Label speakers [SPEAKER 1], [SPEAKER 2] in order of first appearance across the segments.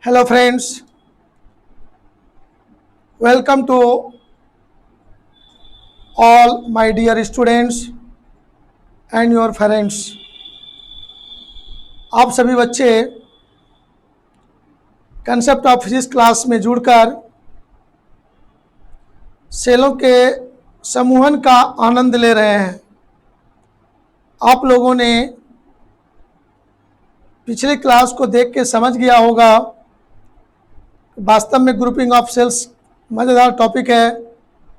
[SPEAKER 1] Hello friends, welcome to all my dear students and your parents. आप सभी बच्चे concept of physics class में जुड़कर सेलों के समूहन का आनंद ले रहे हैं। आप लोगों ने पिछले क्लास को देख के समझ गया होगा वास्तव में ग्रुपिंग ऑफ सेल्स मज़ेदार टॉपिक है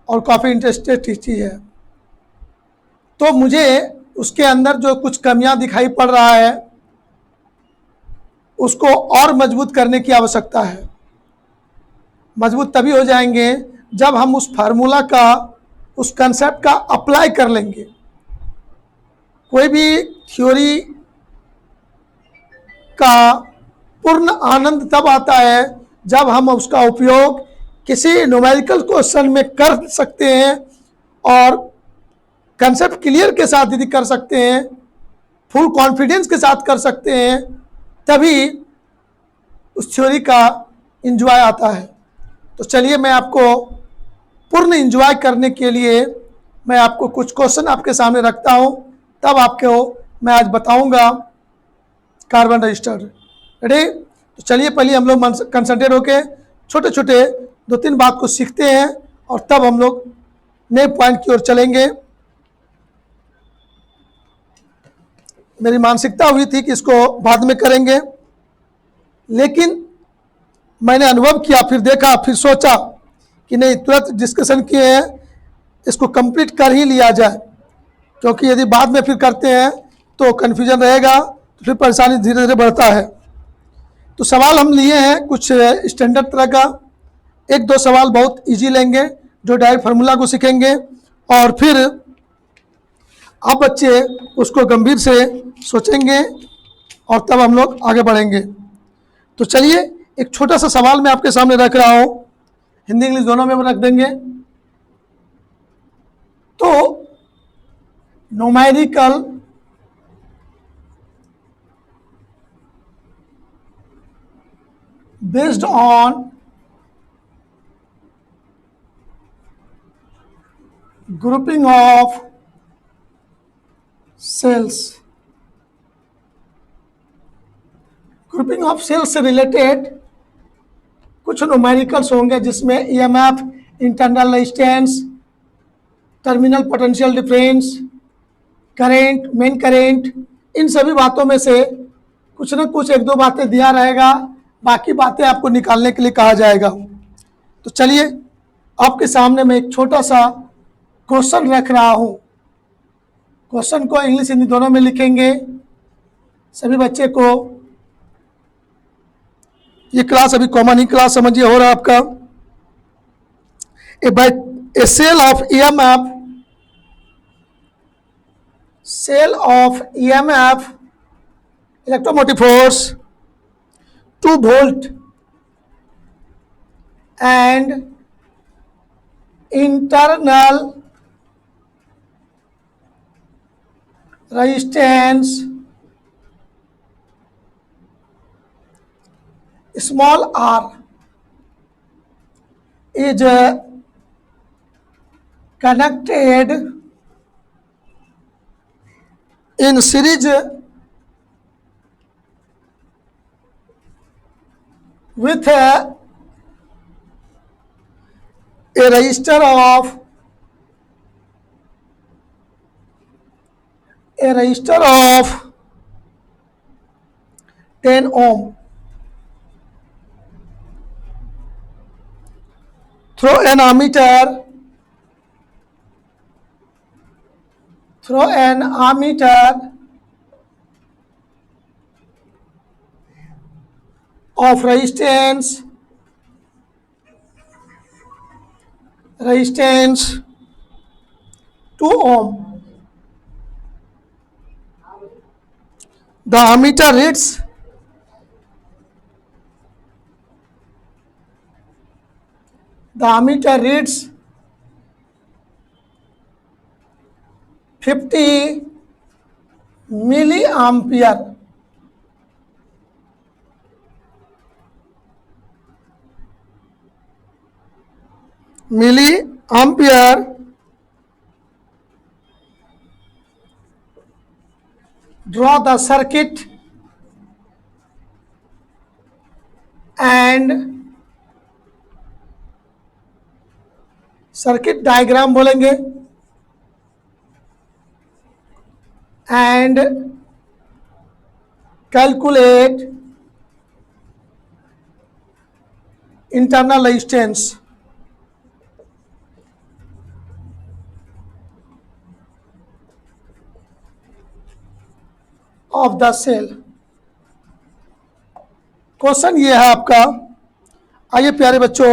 [SPEAKER 1] और काफ़ी इंटरेस्टेड चीज़ है। तो मुझे उसके अंदर जो कुछ कमियां दिखाई पड़ रहा है उसको और मजबूत करने की आवश्यकता है। मजबूत तभी हो जाएंगे जब हम उस फार्मूला का, उस कंसेप्ट का अप्लाई कर लेंगे। कोई भी थ्योरी का पूर्ण आनंद तब आता है जब हम उसका उपयोग किसी न्यूमेरिकल क्वेश्चन में कर सकते हैं और कंसेप्ट क्लियर के साथ यदि कर सकते हैं, फुल कॉन्फिडेंस के साथ कर सकते हैं, तभी उस थ्योरी का एंजॉय आता है। तो चलिए मैं आपको पूर्ण एंजॉय करने के लिए मैं आपको कुछ क्वेश्चन आपके सामने रखता हूं, तब आपको मैं आज बताऊंगा कार्बन रजिस्टर। रेडी? तो चलिए पहले हम लोग कंसंट्रेट होके छोटे छोटे 2-3 बात को सीखते हैं और तब हम लोग नए पॉइंट की ओर चलेंगे। मेरी मानसिकता हुई थी कि इसको बाद में करेंगे, लेकिन मैंने अनुभव किया, फिर देखा, फिर सोचा कि नहीं, तुरंत डिस्कशन किए हैं, इसको कंप्लीट कर ही लिया जाए, क्योंकि यदि बाद में फिर करते हैं तो कन्फ्यूजन रहेगा, तो फिर परेशानी धीरे धीरे बढ़ता है। तो सवाल हम लिए हैं कुछ स्टैंडर्ड तरह का, 1-2 सवाल बहुत इजी लेंगे जो डायरेक्ट फार्मूला को सीखेंगे और फिर आप बच्चे उसको गंभीर से सोचेंगे और तब हम लोग आगे बढ़ेंगे। तो चलिए एक छोटा सा सवाल मैं आपके सामने रख रहा हूं, हिंदी इंग्लिश दोनों में रख देंगे। तो numerical based on grouping of cells, grouping of cells से रिलेटेड कुछ न्यूमेरिकल्स होंगे जिसमें EMF, internal resistance, terminal potential difference, current, main current, इन सभी बातों में से कुछ न कुछ 1-2 बातें दिया रहेगा, बाकी बातें आपको निकालने के लिए कहा जाएगा। तो चलिए आपके सामने मैं एक छोटा सा क्वेश्चन रख रहा हूं। क्वेश्चन को इंग्लिश हिंदी दोनों में लिखेंगे। सभी बच्चे को ये क्लास अभी कॉमन ही क्लास समझिए हो रहा है आपका। A cell of EMF, cell of EMF, electromotive force 2 volt and internal resistance small r is connected in series with a resistor of 10 ohm through an ammeter of resistance 2 ohm. The ammeter reads 50 milliampere milliampere draw the circuit and circuit diagram बोलेंगे and calculate internal resistance of the cell. Question ये है आपका। आइए प्यारे बच्चों,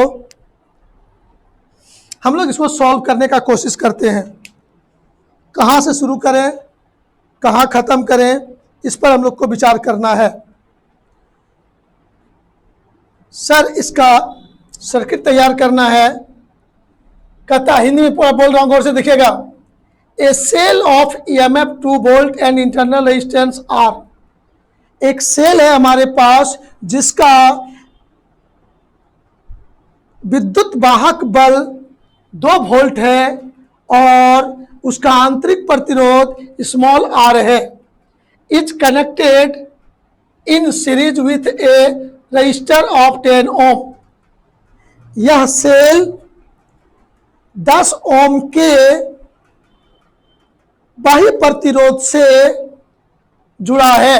[SPEAKER 1] हम लोग इसको सॉल्व करने का कोशिश करते हैं। कहाँ से शुरू करें, कहाँ ख़त्म करें, इस पर हम लोग को विचार करना है। सर इसका सर्किट तैयार करना है। कहता हिंदी में पूरा बोल रहा हूँ, गौर से देखिएगा। A cell of EMF 2 volt and internal resistance R। एक सेल है हमारे पास जिसका विद्युत वाहक बल 2 वोल्ट है और उसका आंतरिक प्रतिरोध स्मॉल r है। Is connected in series with A register of 10 ओम। यह सेल 10 ओम के बाह्य प्रतिरोध से जुड़ा है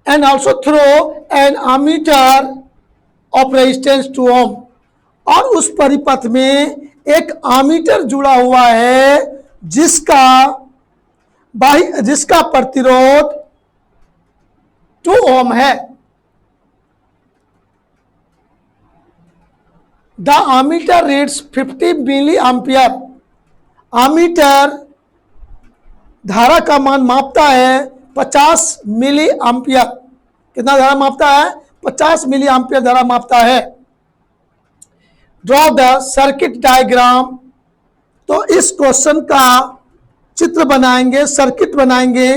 [SPEAKER 1] and also through an ammeter of resistance 2 ohm. और उस परिपथ में एक एमीटर जुड़ा हुआ है जिसका प्रतिरोध 2 ओम है। The ammeter reads 50 milli ampere. Ammeter धारा का मान मापता है 50 मिली एम्पियर। कितना धारा मापता है? 50 मिली एम्पियर धारा मापता है। Draw the circuit diagram. तो इस क्वेश्चन का चित्र बनाएंगे, सर्किट बनाएंगे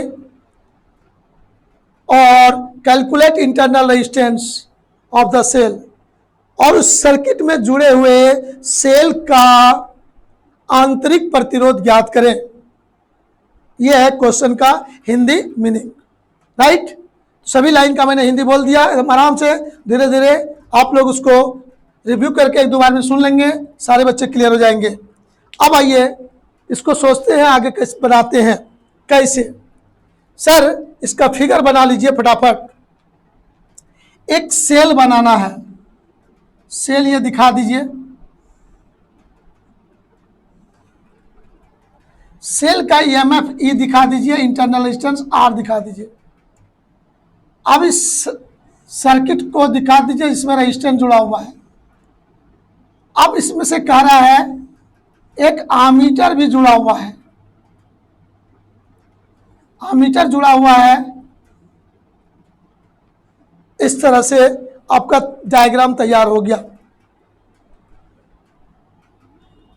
[SPEAKER 1] और calculate internal resistance of the cell. और उस सर्किट में जुड़े हुए सेल का आंतरिक प्रतिरोध ज्ञात करें। यह है क्वेश्चन का हिंदी मीनिंग, राइट। सभी लाइन का मैंने हिंदी बोल दिया। आराम से धीरे धीरे आप लोग उसको रिव्यू करके 1-2 बार में सुन लेंगे, सारे बच्चे क्लियर हो जाएंगे। अब आइए इसको सोचते हैं आगे कैसे बनाते हैं। कैसे? सर इसका फिगर बना लीजिए फटाफट। एक सेल बनाना है। सेल ये दिखा दीजिए। सेल का EMF E दिखा दीजिए, इंटरनल रेजिस्टेंस R दिखा दीजिए। अब इस सर्किट को दिखा दीजिए जिसमें रेजिस्टेंस जुड़ा हुआ है। अब इसमें से कह रहा है एक एमीटर भी जुड़ा हुआ है। एमीटर जुड़ा हुआ है। इस तरह से आपका डायग्राम तैयार हो गया।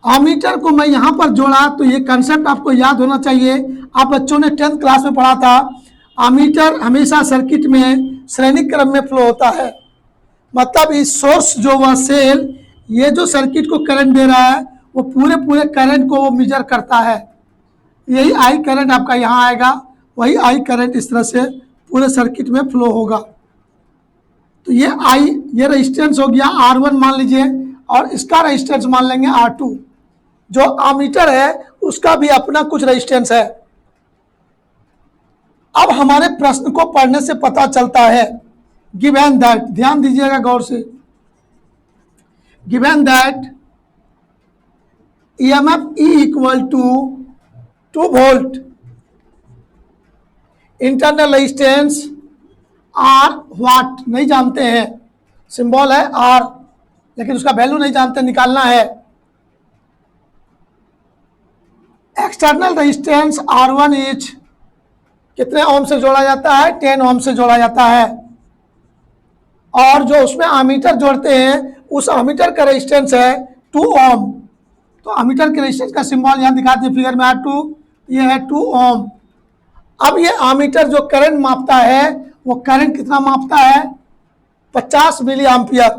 [SPEAKER 1] एमीटर को मैं यहां पर जोड़ा तो ये कंसेप्ट आपको याद होना चाहिए। आप बच्चों ने 10th क्लास में पढ़ा था। एमीटर हमेशा सर्किट में श्रेणी क्रम में फ्लो होता है। मतलब इस सोर्स जो वह सेल ये जो सर्किट को करंट दे रहा है वो पूरे करंट को वो मेजर करता है। यही आई करंट आपका यहाँ आएगा, वही आई करंट इस तरह से पूरे सर्किट में फ्लो होगा। तो ये रेजिस्टेंस हो गया R1 मान लीजिए और इसका रेजिस्टेंस मान लेंगे R2। जो एमीटर है उसका भी अपना कुछ रेजिस्टेंस है। अब हमारे प्रश्न को पढ़ने से पता चलता है गिवन दैट, ध्यान दीजिएगा गौर से, given that EMF E equal to 2 volt, internal resistance R what नहीं जानते हैं, सिंबल है R लेकिन उसका वैल्यू नहीं जानते, निकालना है। एक्सटर्नल रेजिस्टेंस R1 इज कितने ओम से जोड़ा जाता है? 10 ओम से जोड़ा जाता है। और जो उसमें एमीटर जोड़ते हैं उस एमीटर का रेजिस्टेंस है 2 ओम। तो एमीटर के रेजिस्टेंस का सिंबल यहाँ दिखा दिए फिगर में R2, ये है 2 ओम। अब ये एमीटर जो करंट मापता है वो करंट कितना मापता है? 50 मिली एम्पियर।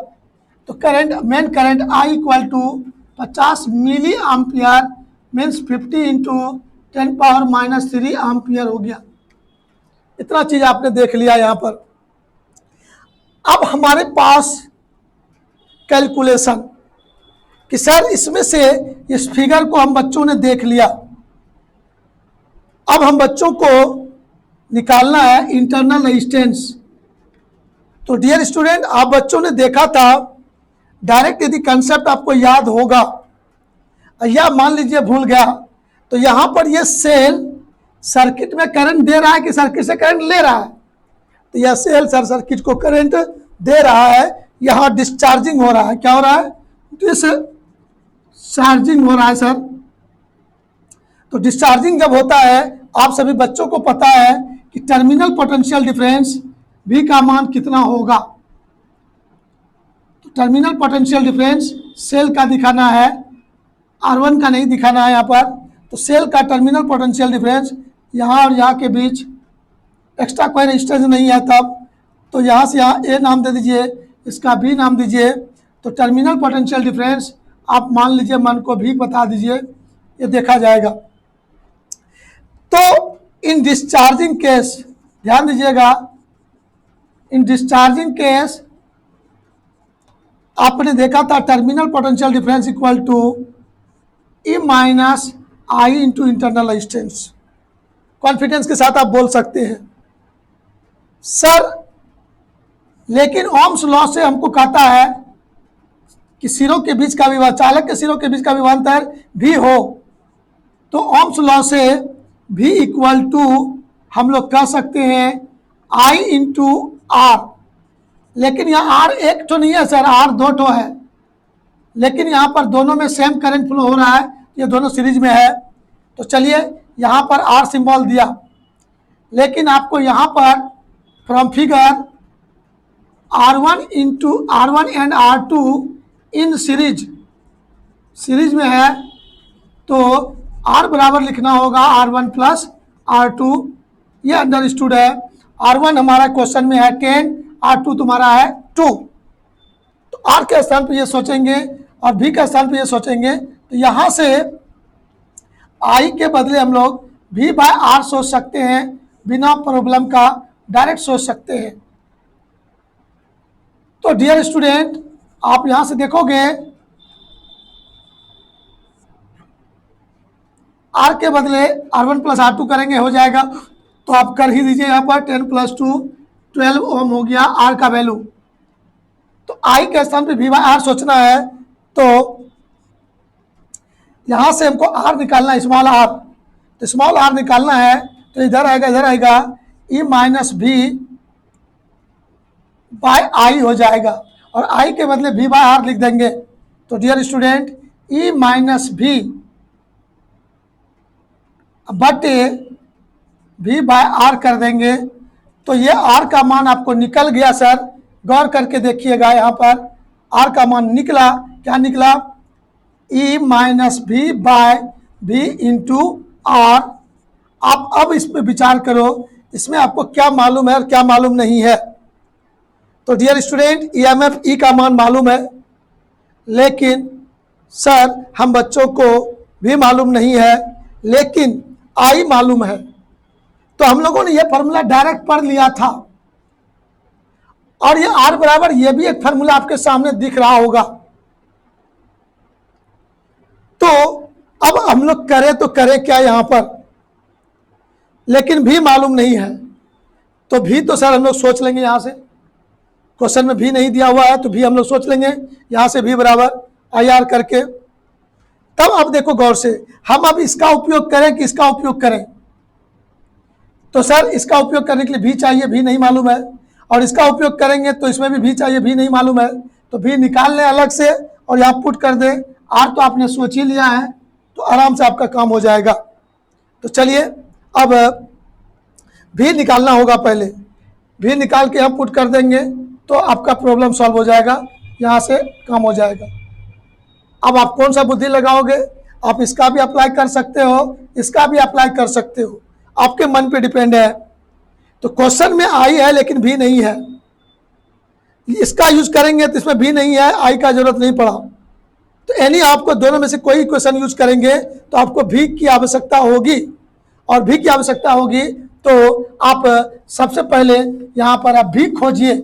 [SPEAKER 1] तो current, main current I equal to 50 milli ampere means 50 into 10⁻³ ampere हो गया। इतना चीज आपने देख लिया यहाँ पर। अब हमारे पास कैलकुलेशन कि सर इसमें से इस फिगर को हम बच्चों ने देख लिया, अब हम बच्चों को निकालना है इंटरनल रेजिस्टेंस। तो डियर स्टूडेंट, आप बच्चों ने देखा था डायरेक्ट, यदि कंसेप्ट आपको याद होगा या मान लीजिए भूल गया, तो यहां पर ये सेल सर्किट में करंट दे रहा है कि सर्किट से करंट ले रहा है? तो यह सेल सर सर्किट को करंट दे रहा है, यहां डिस्चार्जिंग हो रहा है। क्या हो रहा है? डिस्चार्जिंग हो रहा है सर। तो डिस्चार्जिंग जब होता है, आप सभी बच्चों को पता है कि टर्मिनल पोटेंशियल डिफरेंस V का मान कितना होगा। तो टर्मिनल पोटेंशियल डिफरेंस सेल का दिखाना है, R1 का नहीं दिखाना है यहाँ पर। तो सेल का टर्मिनल पोटेंशियल डिफरेंस यहाँ और यहाँ के बीच एक्स्ट्रा कोई रेजिस्टेंस नहीं है तब, तो यहाँ से यहाँ A नाम दे दीजिए, इसका B नाम दीजिए। तो टर्मिनल पोटेंशियल डिफरेंस आप मान लीजिए, मन को भी बता दीजिए, ये देखा जाएगा। तो इन डिस्चार्जिंग केस ध्यान दीजिएगा, इन डिस्चार्जिंग केस आपने देखा था terminal potential difference equal to E minus I into internal resistance. Confidence के साथ आप बोल सकते हैं सर, लेकिन ओम्स लॉ से हमको कहता है कि सिरों के बीच का विभवांतर, चालक के सिरों के बीच का विभवांतर भी हो, तो ओम्स लॉ से V इक्वल टू हम लोग कह सकते हैं I इंटू R। लेकिन यहाँ R एक तो नहीं है सर, R दो तो है, लेकिन यहाँ पर दोनों में सेम करंट फ्लो हो रहा है, ये दोनों सीरीज में है। तो चलिए यहाँ पर R सिंबल दिया, लेकिन आपको यहाँ पर from figure R1 into R1 and R2 in series में है, तो R बराबर लिखना होगा R1 प्लस R2, ये अंडरस्टूड है। R1 हमारा क्वेश्चन में है 10, R2 तुम्हारा है 2। तो R के स्थान पे ये सोचेंगे और V के स्थान पे ये सोचेंगे, तो यहाँ से I के बदले हम लोग V बाय R सोच सकते हैं, बिना प्रॉब्लम का डायरेक्ट सोच सकते हैं। तो डियर स्टूडेंट, आप यहाँ से देखोगे R के बदले R1 प्लस R2 करेंगे, हो जाएगा। तो आप कर ही दीजिए, यहाँ पर 10 प्लस 2 12 ओम हो गया R का वैल्यू। तो I के स्थान पे V बाय R सोचना है, तो यहाँ से हमको R निकालना है, स्मॉल R। तो स्मॉल R निकालना है, तो इधर आएगा E minus V by I हो जाएगा, और I के बदले V बाय R लिख देंगे। तो dear student, E minus V बटे V बाय R कर देंगे, तो ये R का मान आपको निकल गया सर। गौर करके देखिएगा, यहाँ पर R का मान निकला, क्या निकला? E minus V by V into R। आप अब इस पर विचार करो, इसमें आपको क्या मालूम है और क्या मालूम नहीं है। तो डियर स्टूडेंट, EMF E का मान मालूम है, लेकिन सर हम बच्चों को भी मालूम नहीं है, लेकिन I मालूम है। तो हम लोगों ने यह फार्मूला डायरेक्ट पढ़ लिया था, और ये R बराबर, ये भी एक फार्मूला आपके सामने दिख रहा होगा। तो अब हम लोग करें तो करें क्या यहाँ पर, लेकिन भी मालूम नहीं है। तो भी तो सर हम लोग सोच लेंगे, यहाँ से क्वेश्चन में भी नहीं दिया हुआ है, तो भी हम लोग सोच लेंगे यहाँ से भी बराबर IR करके। तब अब देखो गौर से, हम अब इसका उपयोग करें कि इसका उपयोग करें? तो सर इसका उपयोग करने के लिए भी चाहिए, भी नहीं मालूम है, और इसका उपयोग करेंगे तो इसमें भी चाहिए, भी नहीं मालूम है। तो भी निकाल लें अलग से और यहाँ पुट कर दें। R तो आपने सोच ही लिया है, तो आराम से आपका काम हो जाएगा। तो चलिए अब भी निकालना होगा, पहले भी निकाल के हम पुट कर देंगे, तो आपका प्रॉब्लम सॉल्व हो जाएगा, यहाँ से काम हो जाएगा। अब आप कौन सा बुद्धि लगाओगे? आप इसका भी अप्लाई कर सकते हो, इसका भी अप्लाई कर सकते हो, आपके मन पे डिपेंड है। तो क्वेश्चन में आई है लेकिन भी नहीं है, इसका यूज करेंगे तो इसमें भी नहीं है, आई का जरूरत नहीं पड़ा। तो यानी आपको दोनों में से कोई इक्वेशन यूज करेंगे तो आपको भी की आवश्यकता होगी, और भी की आवश्यकता होगी तो आप सबसे पहले यहाँ पर आप भी खोजिए।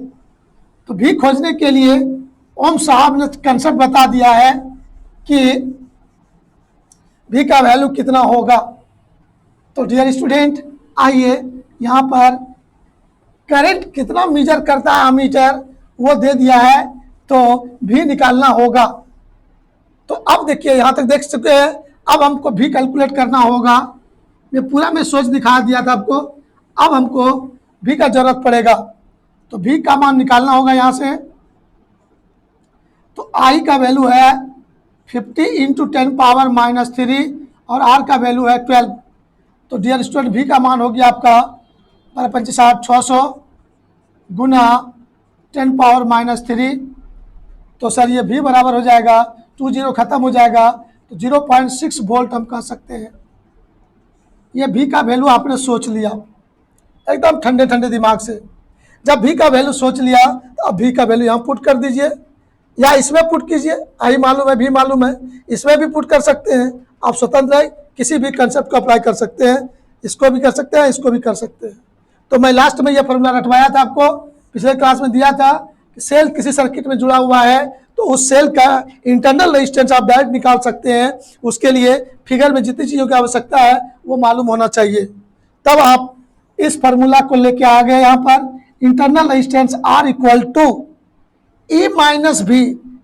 [SPEAKER 1] तो भी खोजने के लिए ओम साहब ने कंसेप्ट बता दिया है कि भी का वैल्यू कितना होगा। तो डियर स्टूडेंट, आइए यहाँ पर करंट कितना मेजर करता है अमीटर वो दे दिया है, तो भी निकालना होगा। तो अब देखिए यहाँ तक देख चुके हैं, अब हमको भी कैलकुलेट करना होगा। ये पूरा मैं सोच दिखा दिया था आपको, अब हमको भी का जरूरत पड़ेगा। तो भी का मान निकालना होगा यहाँ से। तो आई का वैल्यू है 50 इंटू 10⁻³ और आर का वैल्यू है 12। तो डियर स्टूडेंट, भी का मान हो गया आपका 600 गुना 10⁻³ तो सर ये भी बराबर हो जाएगा 20 खत्म हो जाएगा, तो 0.6 वोल्ट हम कह सकते हैं। ये भी का वैल्यू आपने सोच लिया एकदम ठंडे ठंडे दिमाग से। जब भी का वैल्यू सोच लिया तो अब भी का वैल्यू यहाँ पुट कर दीजिए, या इसमें पुट कीजिए। आई मालूम है, भी मालूम है, इसमें भी पुट कर सकते हैं। आप स्वतंत्र है, किसी भी कंसेप्ट को अप्लाई कर सकते हैं, इसको भी कर सकते हैं, इसको भी कर सकते हैं। तो मैं लास्ट में ये फॉर्मूला रटवाया था आपको, पिछले क्लास में दिया था कि सेल किसी सर्किट में जुड़ा हुआ है तो उस सेल का इंटरनल रेजिस्टेंस आप डायरेक्ट निकाल सकते हैं। उसके लिए फिगर में जितनी चीज़ों की आवश्यकता है वो मालूम होना चाहिए। तब आप इस फार्मूला को लेके आ गए यहाँ पर, internal resistance R equal to E minus V.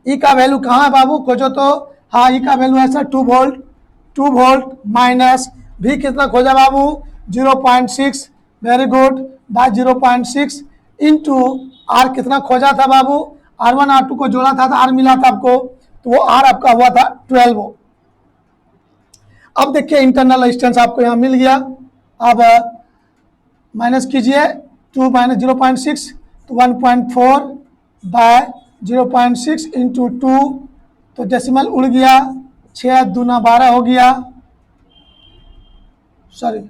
[SPEAKER 1] E का वैल्यू कहाँ है बाबू, खोजो तो। हाँ, ई का वैल्यू है sir 2 volt, 2 volt minus V कितना खोजा बाबू 0.6, very good, by 0.6 into R कितना खोजा था बाबू, R1 R2 को जोड़ा था तो आर मिला था आपको, तो वो आर आपका हुआ था 12। अब देखिए इंटरनल रेजिस्टेंस आपको यहाँ मिल गया। अब माइनस कीजिए 2 माइनस 0.6 तो 1.4 बाय 0.6 इंटू 2, तो डेसिमल उड़ गया, 6 दूना 12 हो गया, सॉरी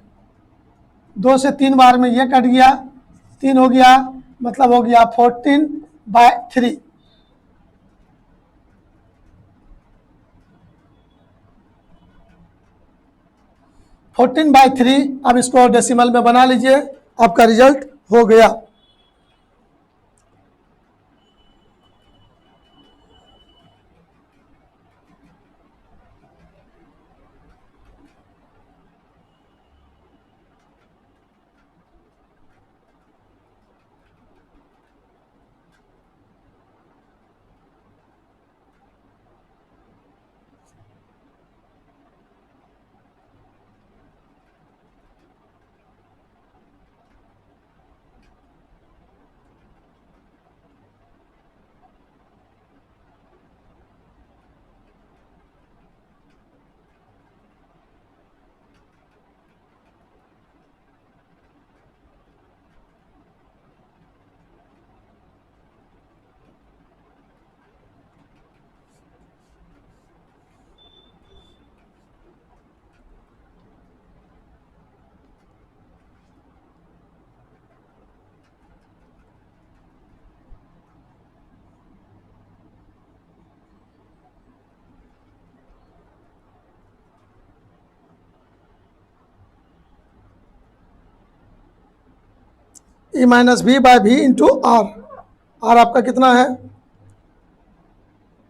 [SPEAKER 1] 2 से 3 बार में ये कट गया, 3 हो गया, मतलब हो गया 14/3। अब इसको डेसिमल में बना लीजिए, आपका रिजल्ट हो गया। ई माइनस भी बाय भी इंटू आर, आर आपका कितना है,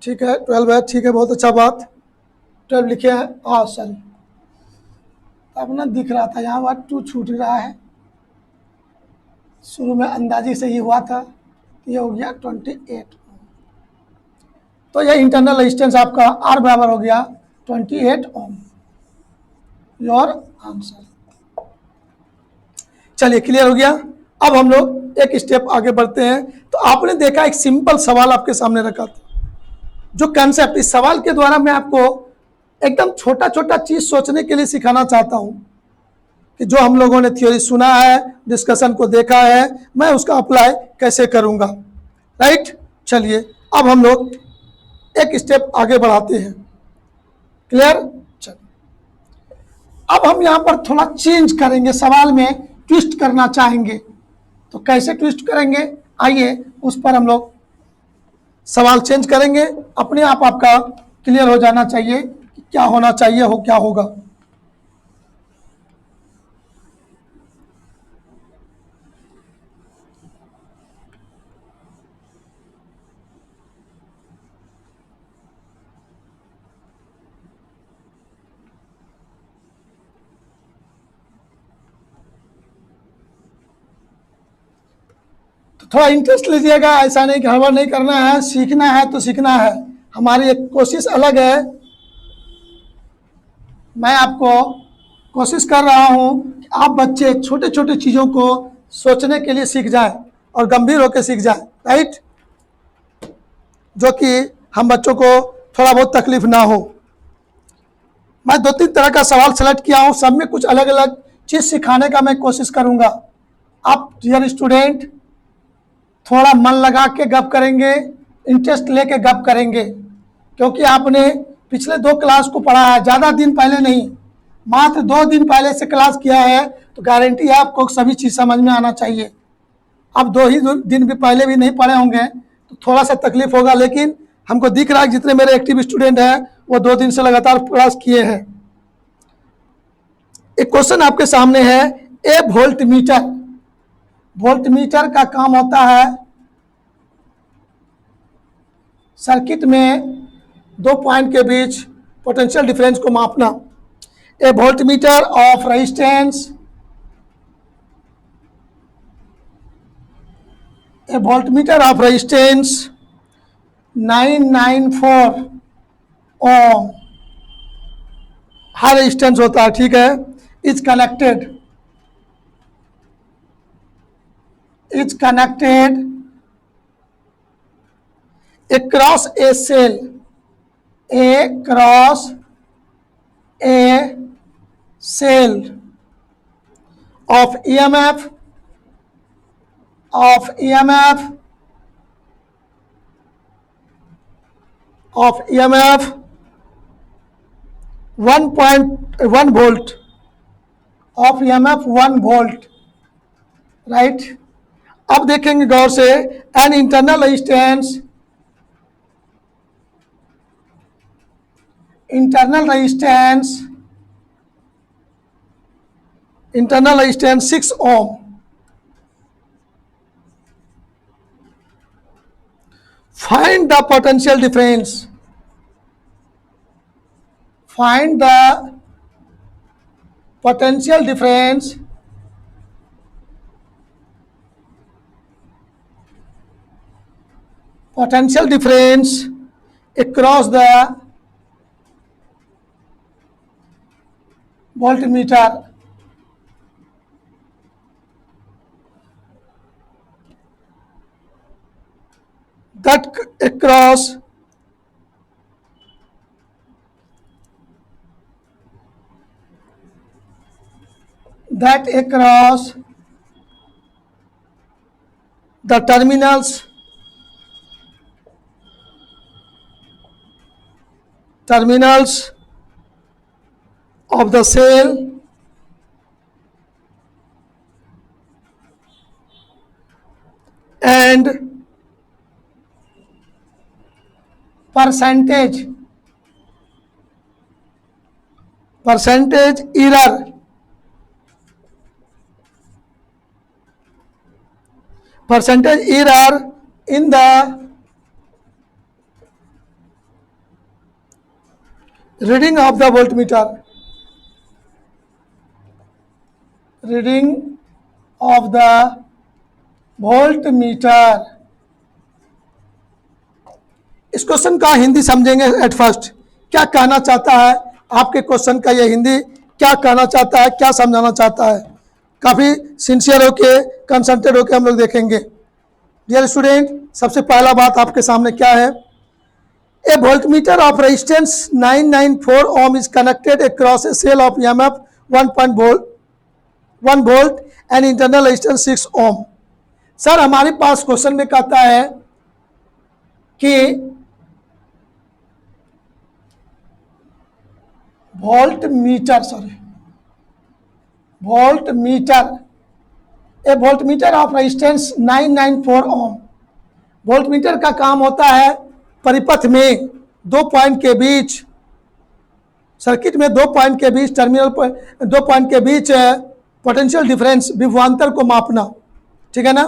[SPEAKER 1] ठीक है 12 है, ठीक है, बहुत अच्छा बात, 12 लिखे हैं। हाँ सर, अब ना दिख रहा था यहाँ बात 2 छूट रहा है, शुरू में अंदाजी से ही हुआ था, ये हो गया 28। तो ये इंटरनल रेजिस्टेंस आपका आर बराबर हो गया 28 ओम, योर आंसर। चलिए क्लियर हो गया। अब हम लोग एक स्टेप आगे बढ़ते हैं। तो आपने देखा एक सिंपल सवाल आपके सामने रखा था, जो कंसेप्ट, इस सवाल के द्वारा मैं आपको एकदम छोटा छोटा चीज सोचने के लिए सिखाना चाहता हूं कि जो हम लोगों ने थ्योरी सुना है, डिस्कशन को देखा है, मैं उसका अप्लाई कैसे करूंगा, राइट। चलिए अब हम लोग एक स्टेप आगे बढ़ाते हैं, क्लियर। चलिए अब हम यहां पर थोड़ा चेंज करेंगे, सवाल में ट्विस्ट करना चाहेंगे। तो कैसे ट्विस्ट करेंगे, आइए उस पर हम लोग सवाल चेंज करेंगे, अपने आप आपका क्लियर हो जाना चाहिए कि क्या होना चाहिए, हो क्या होगा। तो थोड़ा इंटरेस्ट लीजिएगा, ऐसा नहीं कि हड़बड़ नहीं करना है, सीखना है तो सीखना है। हमारी एक कोशिश अलग है। मैं आपको कोशिश कर रहा हूं कि आप बच्चे छोटे छोटे चीज़ों को सोचने के लिए सीख जाएं और गंभीर होकर सीख जाएं, राइट, जो कि हम बच्चों को थोड़ा बहुत तकलीफ ना हो। मैं 2-3 तरह का सवाल सेलेक्ट किया हूं, सब में कुछ अलग अलग चीज़ सिखाने का मैं कोशिश करूंगा। आप डियर स्टूडेंट थोड़ा मन लगा के गप करेंगे, इंटरेस्ट लेके गप करेंगे, क्योंकि आपने पिछले 2 क्लास को पढ़ा है, ज़्यादा दिन पहले नहीं, मात्र 2 दिन पहले से क्लास किया है, तो गारंटी है आपको सभी चीज़ समझ में आना चाहिए। अब 2 ही दिन भी पहले भी नहीं पढ़े होंगे तो थोड़ा सा तकलीफ होगा, लेकिन हमको दिख रहा है जितने मेरे एक्टिव स्टूडेंट हैं वो 2 दिन से लगातार क्लास किए हैं। एक क्वेश्चन आपके सामने है, ए वोल्ट मीटर। वोल्ट मीटर का काम होता है सर्किट में 2 पॉइंट के बीच पोटेंशियल डिफरेंस को मापना। A voltmeter of resistance, a voltmeter of resistance 994 ohm, high resistance होता है, ठीक है, is connected across a cell, across a cell of EMF, of 1.1 volt, of EMF 1 volt, right. अब देखेंगे गौर से, an internal resistance, internal resistance 6 ohm. Find the potential difference. Find the potential difference across the voltmeter. That across the terminals of the cell and percentage error in the reading of the voltmeter, reading of the voltmeter। इस question का हिंदी समझेंगे at first, क्या कहना चाहता है आपके question का, ये हिंदी क्या कहना चाहता है, क्या समझाना चाहता है, काफ़ी सिंसियर होके कंसंट्रेट होके हम लोग देखेंगे। डियर स्टूडेंट, सबसे पहला बात आपके सामने क्या है, a voltmeter of resistance 994 ohm is connected across a cell of EMF 1 volt and internal resistance 6 ohm. Sir हमारे पास क्वेश्चन में कहता है कि voltmeter a voltmeter of resistance 994 ohm, voltmeter का काम होता है परिपथ में 2 पॉइंट के बीच, सर्किट में 2 पॉइंट के बीच, टर्मिनल पर 2 पॉइंट के बीच पोटेंशियल डिफरेंस, विभवांतर को मापना, ठीक है ना।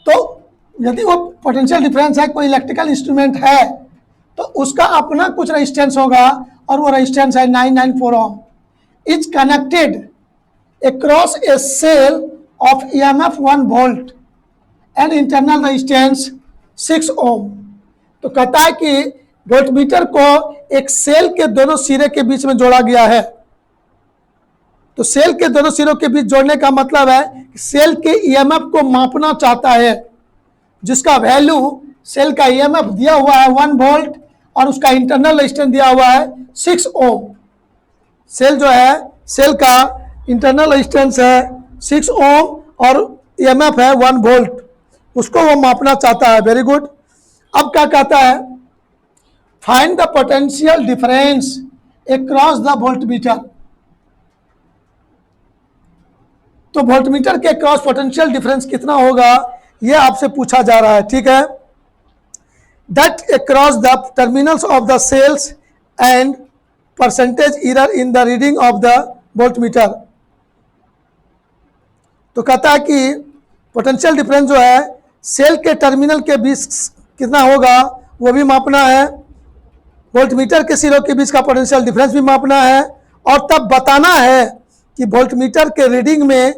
[SPEAKER 1] तो यदि वो पोटेंशियल डिफरेंस है, कोई इलेक्ट्रिकल इंस्ट्रूमेंट है, तो उसका अपना कुछ रेजिस्टेंस होगा, और वो रेजिस्टेंस है 994 ohm, is connected across a cell of EMF 1 volt and internal resistance 6 ohm. तो कहता है कि वोल्टमीटर को एक सेल के दोनों सिरे के बीच में जोड़ा गया है। तो सेल के दोनों सिरों के बीच जोड़ने का मतलब है कि सेल के EMF को मापना चाहता है, जिसका वैल्यू सेल का EMF दिया हुआ है 1 वोल्ट और उसका इंटरनल रेजिस्टेंस दिया हुआ है 6 ओम। सेल जो है, सेल का इंटरनल रेजिस्टेंस है 6 ओम और EMF है 1 वोल्ट, उसको वो मापना चाहता है। Very good. अब क्या कहता है, find the potential difference across the voltmeter. तो वोल्टमीटर के क्रॉस पोटेंशियल डिफरेंस कितना होगा, यह आपसे पूछा जा रहा है, ठीक है। That across the terminals of the cells and percentage error in the reading of the voltmeter. तो कहता है कि पोटेंशियल डिफरेंस जो है सेल के टर्मिनल के बीच कितना होगा वो भी मापना है, वोल्टमीटर के सिरों के बीच का पोटेंशियल डिफरेंस भी मापना है, और तब बताना है कि वोल्टमीटर के रीडिंग में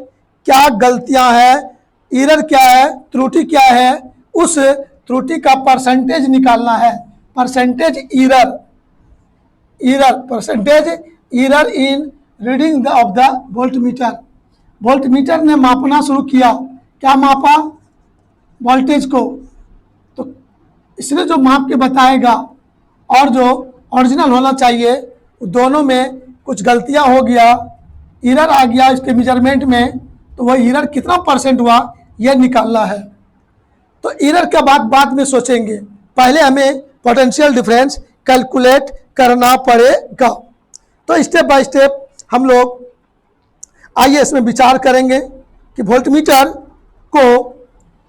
[SPEAKER 1] क्या गलतियां हैं, एरर क्या है, त्रुटि क्या है, उस त्रुटि का परसेंटेज निकालना है। Percentage error, percentage error in reading of the voltmeter. Voltmeter ने मापना शुरू किया, क्या मापा, वोल्टेज को। तो इसने जो माप के बताएगा और जो ओरिजिनल होना चाहिए, दोनों में कुछ गलतियां हो गया, एरर आ गया इसके मेजरमेंट में, तो वह एरर कितना परसेंट हुआ यह निकालना है। तो एरर का बात बाद में सोचेंगे, पहले हमें पोटेंशियल डिफरेंस कैलकुलेट करना पड़ेगा। तो स्टेप बाय स्टेप हम लोग आइए इसमें विचार करेंगे कि वोल्टमीटर को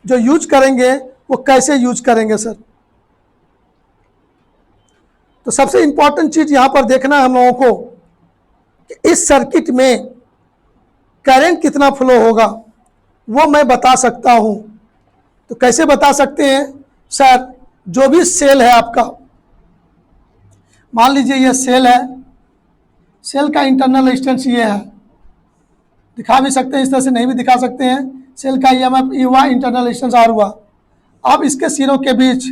[SPEAKER 1] जो यूज करेंगे वो कैसे यूज करेंगे सर। तो सबसे इंपॉर्टेंट चीज यहां पर देखना है हम लोगों को कि इस सर्किट में करंट कितना फ्लो होगा वो मैं बता सकता हूं। तो कैसे बता सकते हैं सर, जो भी सेल है आपका, मान लीजिए ये सेल है, सेल का इंटरनल रेजिस्टेंस ये है, दिखा भी सकते हैं इस तरह से, नहीं भी दिखा सकते हैं। सेल का EMF E हुआ, इंटरनल रेजिस्टेंस R हुआ। अब इसके सिरों के बीच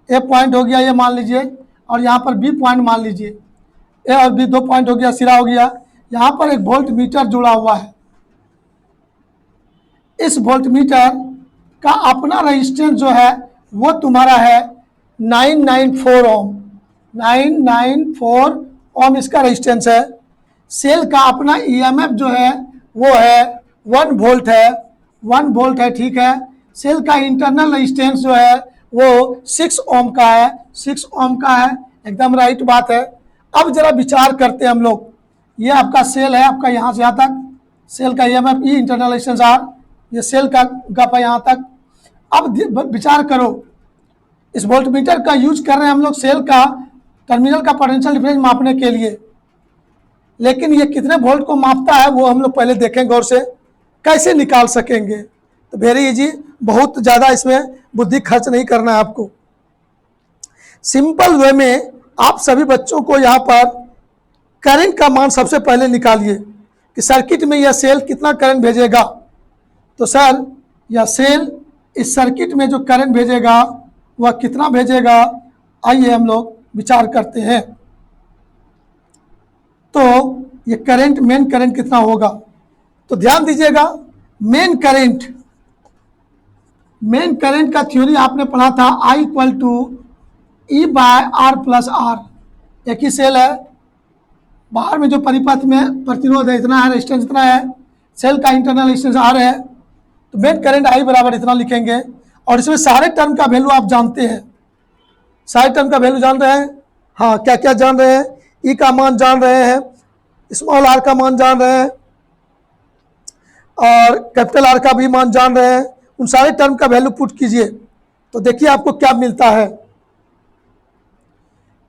[SPEAKER 1] A पॉइंट हो गया ये मान लीजिए, और यहाँ पर B पॉइंट मान लीजिए, A और B 2 पॉइंट हो गया, सिरा हो गया। यहाँ पर एक वोल्टमीटर जुड़ा हुआ है। इस वोल्टमीटर का अपना रेजिस्टेंस जो है वो तुम्हारा है 994 ओम। 994 ओम इसका रेजिस्टेंस है। सेल का अपना EMF जो है वो है 1 वोल्ट है, 1 वोल्ट है, ठीक है। सेल का इंटरनल रेजिस्टेंस जो है वो 6 ओम का है, 6 ओम का है, एकदम राइट बात है। अब जरा विचार करते हैं हम लोग, ये आपका सेल है, आपका यहाँ से यहाँ तक, सेल का EMF E, internal resistance R, ये सेल का गप है यहाँ तक। अब विचार करो, इस वोल्टमीटर का यूज कर रहे हैं हम लोग सेल का टर्मिनल का पोटेंशियल डिफरेंस मापने के लिए, लेकिन ये कितने वोल्ट को मापता है वो हम लोग पहले देखें गौर से, कैसे निकाल सकेंगे। तो वेरी इजी, बहुत ज़्यादा इसमें बुद्धि खर्च नहीं करना है आपको। सिंपल वे में आप सभी बच्चों को यहाँ पर करंट का मान सबसे पहले निकालिए कि सर्किट में यह सेल कितना करंट भेजेगा। तो सर यह सेल इस सर्किट में जो करंट भेजेगा वह कितना भेजेगा, आइए हम लोग विचार करते हैं। तो ये करंट, मेन करंट कितना होगा, तो ध्यान दीजिएगा, मेन करंट का थ्योरी आपने पढ़ा था, I इक्वल टू E/R+R। एक ही सेल है, बाहर में जो परिपथ में प्रतिरोध है इतना है, रेजिस्टेंस इतना है, सेल का इंटरनल रेजिस्टेंस R है, तो मेन करंट I बराबर इतना लिखेंगे। और इसमें सारे टर्म का वैल्यू आप जानते हैं, सारे टर्म का वैल्यू जान रहे हैं, हाँ क्या क्या जान रहे हैं, E का मान जान रहे हैं, स्मॉल r का मान जान रहे हैं, और कैपिटल R का भी मान जान रहे हैं, उन सारे टर्म का वैल्यू पुट कीजिए, तो देखिए आपको क्या मिलता है।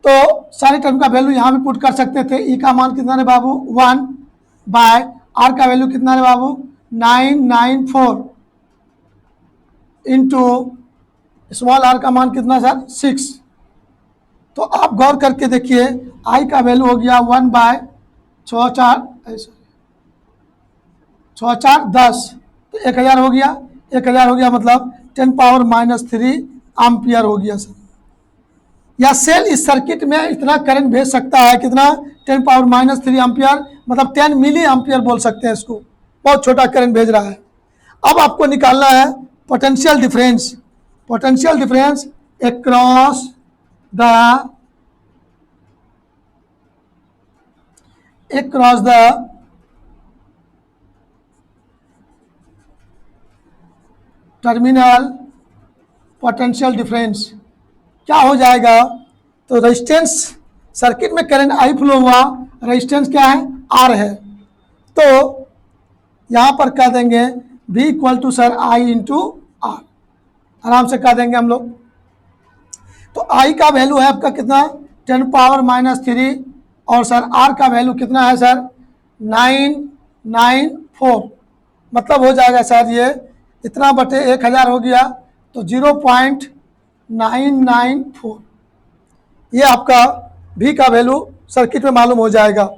[SPEAKER 1] तो सारे टर्म का वैल्यू यहाँ भी पुट कर सकते थे। ई का मान कितना है बाबू 1 बाय आर का वैल्यू कितना है बाबू 994 इंटू स्मॉल आर का मान कितना सर 6। तो आप गौर करके देखिए आई का वैल्यू हो गया 1 बाय 6 4 10, तो 1000 हो गया। 1000 हो गया मतलब 10⁻³ एम्पियर हो गया सर। या सेल इस सर्किट में इतना करंट भेज सकता है, कितना 10⁻³ एम्पियर, मतलब 10 मिली एम्पियर बोल सकते हैं इसको, बहुत छोटा करंट भेज रहा है। अब आपको निकालना है potential difference. Potential difference across the terminal potential difference क्या हो जाएगा। तो रेजिस्टेंस सर्किट में करंट आई फ्लो हुआ, रेजिस्टेंस क्या है आर है, तो यहाँ पर कह देंगे V equal to sir I into R, आराम से कह देंगे हम लोग। तो आई का वैल्यू है आपका कितना 10⁻³ और सर आर का वैल्यू कितना है सर 994, मतलब हो जाएगा सर ये इतना बटे 1000 हो गया, तो 0.994 ये आपका V का वैल्यू सर्किट में मालूम हो जाएगा।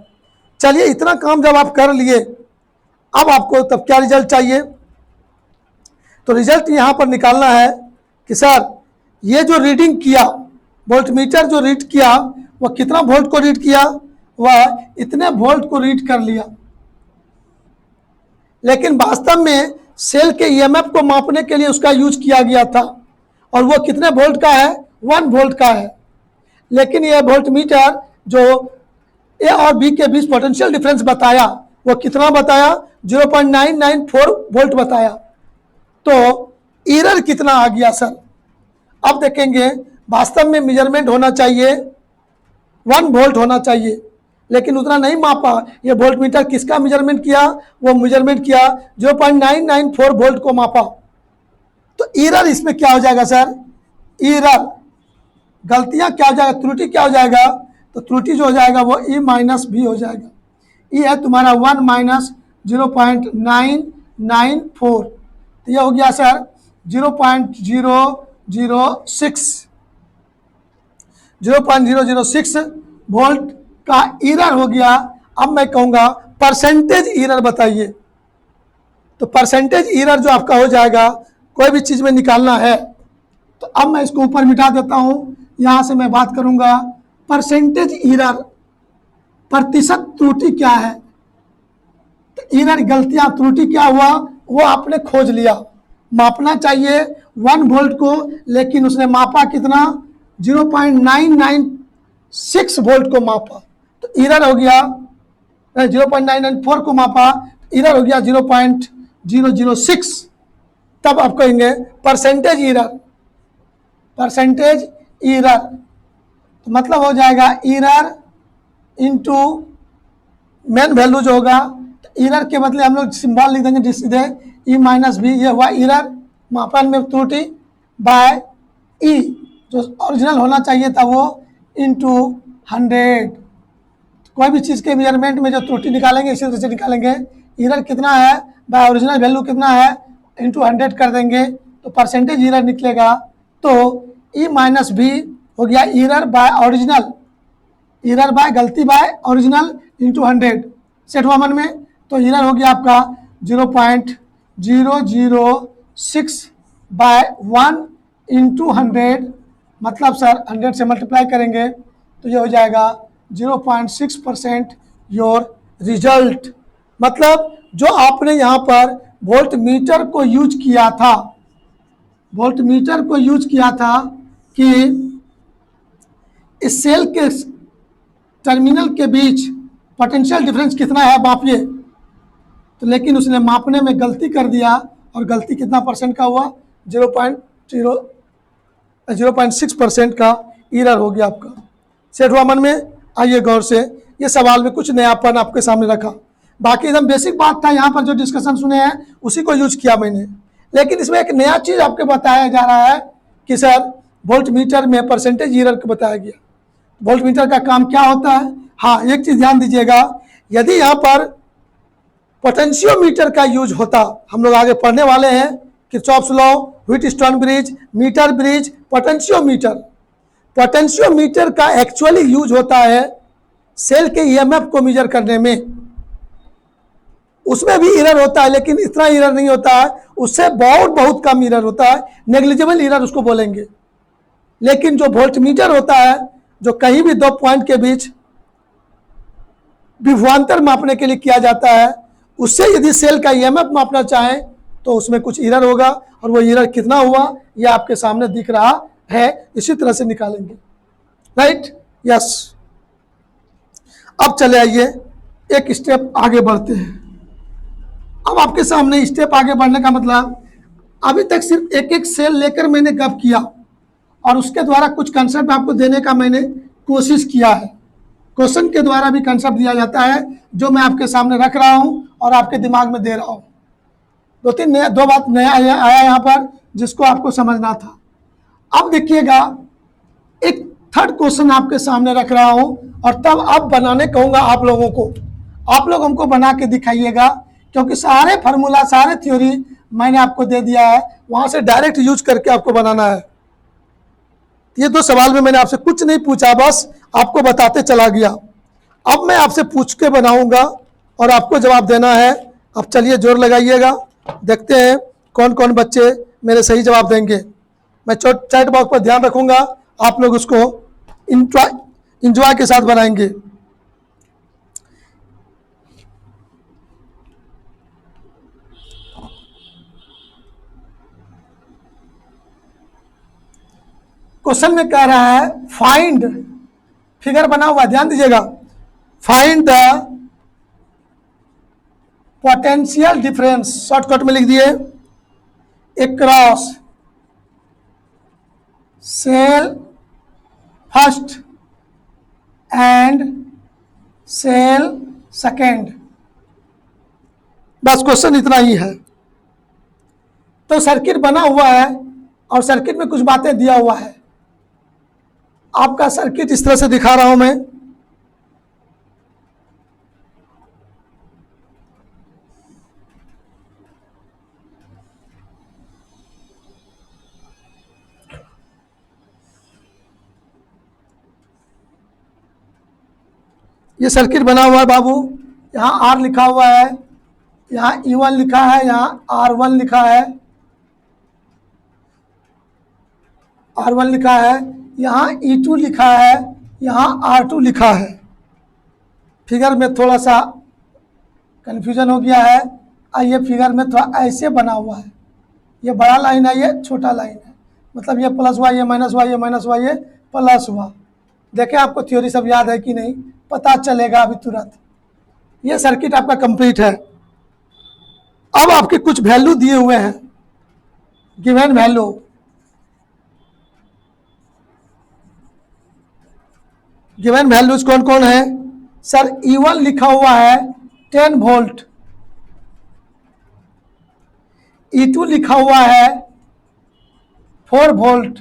[SPEAKER 1] चलिए इतना काम जब आप कर लिए, अब आपको तब क्या रिजल्ट चाहिए। तो रिजल्ट यहाँ पर निकालना है कि सर ये जो रीडिंग किया, वोल्टमीटर जो रीड किया वह कितना वोल्ट को रीड किया, वह इतने वोल्ट को रीड कर लिया, लेकिन वास्तव में सेल के ईएमएफ को मापने के लिए उसका यूज किया गया था, और वो कितने वोल्ट का है 1 वोल्ट का है। लेकिन यह वोल्टमीटर जो ए और बी के बीच पोटेंशियल डिफरेंस बताया वो कितना बताया 0.994 वोल्ट बताया। तो एरर कितना आ गया सर, अब देखेंगे। वास्तव में मेजरमेंट होना चाहिए 1 वोल्ट होना चाहिए, लेकिन उतना नहीं मापा। ये वोल्टमीटर किसका मेजरमेंट किया, वो मेजरमेंट किया 0.994 वोल्ट को मापा। तो एरर इसमें क्या हो जाएगा सर, एरर गलतियां क्या हो जाएगा, त्रुटि क्या हो जाएगा, तो त्रुटि जो हो जाएगा वो E माइनस B हो जाएगा। E है तुम्हारा 1 माइनस 0.994, तो यह हो गया सर 0.006 वोल्ट का एरर हो गया। अब मैं कहूँगा परसेंटेज एरर बताइए। तो परसेंटेज एरर जो आपका हो जाएगा, कोई भी चीज़ में निकालना है, तो अब मैं इसको ऊपर मिटा देता हूँ, यहाँ से मैं बात करूँगा परसेंटेज एरर, प्रतिशत त्रुटि क्या है। तो एरर गलतियाँ त्रुटि क्या हुआ वो आपने खोज लिया। मापना चाहिए 1 वोल्ट को, लेकिन उसने मापा कितना 0.996 वोल्ट को मापा, तो एरर हो गया 0.994 को मापा, एरर हो गया 0.006। तब आप कहेंगे परसेंटेज एरर, परसेंटेज एरर, तो मतलब हो जाएगा एरर इनटू मेन वैल्यू जो होगा। तो एरर के बदले हम लोग सिंबल लिख देंगे सीधे E माइनस B, ये हुआ एरर मापन में त्रुटि बाय E, जो ओरिजिनल होना चाहिए था वो इनटू 100। कोई भी चीज़ के मेजरमेंट में जो त्रुटि निकालेंगे इसी तरह से निकालेंगे। एरर कितना है बाय ओरिजिनल वैल्यू कितना है इंटू 100 कर देंगे, तो परसेंटेज एरर निकलेगा। तो E माइनस B हो गया error bye original, error bye गलती बाय ओरिजिनल इंटू 100। सेट हुआ मन में, तो एरर हो गया आपका 0.006 बाय 1 इंटू 100, मतलब सर 100 से मल्टीप्लाई करेंगे तो ये हो जाएगा 0.6% योर रिजल्ट। मतलब जो आपने यहाँ पर वोल्टमीटर को यूज किया था, वोल्टमीटर को यूज किया था कि इस सेल के टर्मिनल के बीच पोटेंशियल डिफरेंस कितना है मापिए, तो लेकिन उसने मापने में गलती कर दिया, और गलती कितना परसेंट का हुआ 0.6% का एरर हो गया आपका। सेट हुआ मन में। आइए गौर से, ये सवाल में कुछ नयापन आपके सामने रखा, बाकी एकदम बेसिक बात था। यहाँ पर जो डिस्कशन सुने हैं उसी को यूज किया मैंने, लेकिन इसमें एक नया चीज आपको बताया जा रहा है कि सर वोल्ट मीटर में परसेंटेज एरर को बताया गया। वोल्ट मीटर का काम क्या होता है? हाँ, एक चीज ध्यान दीजिएगा, यदि यहाँ पर पोटेंशियोमीटर का यूज होता, हम लोग आगे पढ़ने वाले हैं Kirchhoff's law, Wheatstone bridge, metre bridge, potentiometer. Potentiometer का एक्चुअली यूज होता है सेल के ईएमएफ को मेजर करने में। उसमें भी एरर होता है, लेकिन इतना एरर नहीं होता है, उससे बहुत कम एरर होता है, नेग्लिजिबल एरर उसको बोलेंगे। लेकिन जो वोल्टमीटर होता है, जो कहीं भी दो पॉइंट के बीच विभवांतर मापने के लिए किया जाता है, उससे यदि सेल का ईएमएफ मापना चाहें तो उसमें कुछ एरर होगा, और वो एरर कितना हुआ यह आपके सामने दिख रहा है, इसी तरह से निकालेंगे। Right, yes. अब चले आइए एक स्टेप आगे बढ़ते हैं। अब आपके सामने स्टेप आगे बढ़ने का मतलब, अभी तक सिर्फ एक एक सेल लेकर मैंने गप किया और उसके द्वारा कुछ कंसेप्ट आपको देने का मैंने कोशिश किया है। क्वेश्चन के द्वारा भी कंसेप्ट दिया जाता है, जो मैं आपके सामने रख रहा हूं और आपके दिमाग में दे रहा हूं। दो बात नया आया यहाँ पर जिसको आपको समझना था। अब देखिएगा, एक थर्ड क्वेश्चन आपके सामने रख रहा हूं, और तब अब बनाने कहूंगा आप लोगों को। आप लोग हमको बना के दिखाइएगा, क्योंकि सारे फार्मूला, सारे थ्योरी मैंने आपको दे दिया है, वहां से डायरेक्ट यूज करके आपको बनाना है। ये दो सवाल में मैंने आपसे कुछ नहीं पूछा, बस आपको बताते चला गया। अब मैं आपसे पूछ के बनाऊंगा और आपको जवाब देना है। अब चलिए जोर लगाइएगा, देखते हैं कौन कौन बच्चे मेरे सही जवाब देंगे। मैं चैट बॉक्स पर ध्यान रखूंगा, आप लोग उसको इंजॉय के साथ बनाएंगे। क्वेश्चन में कह रहा है फाइंड, फिगर बना हुआ, ध्यान दीजिएगा, find the potential difference, shortcut में लिख दिए, across cell first and cell second. बस क्वेश्चन इतना ही है। तो सर्किट बना हुआ है और सर्किट में कुछ बातें दिया हुआ है। आपका सर्किट इस तरह से दिखा रहा हूं मैं। ये सर्किट बना हुआ है बाबू, यहाँ आर लिखा हुआ है, यहाँ E1 लिखा है, यहाँ R1 लिखा है, R1 लिखा है, यहाँ E2 लिखा है, यहाँ R2 लिखा है। फिगर में थोड़ा सा कन्फ्यूजन हो गया है। आइए फिगर में थोड़ा ऐसे बना हुआ है, ये बड़ा लाइन है, ये छोटा लाइन है, मतलब ये प्लस हुआ, ये माइनस हुआ, ये माइनस हुआ, ये प्लस हुआ। देखें आपको थ्योरी सब याद है कि नहीं, पता चलेगा अभी तुरंत। ये सर्किट आपका कंप्लीट है। अब आपके कुछ वैल्यू दिए हुए हैं, गिवन वैल्यू। गिवन वैल्यूज कौन कौन है सर? E1 लिखा हुआ है 10 वोल्ट, E2 लिखा हुआ है 4 वोल्ट,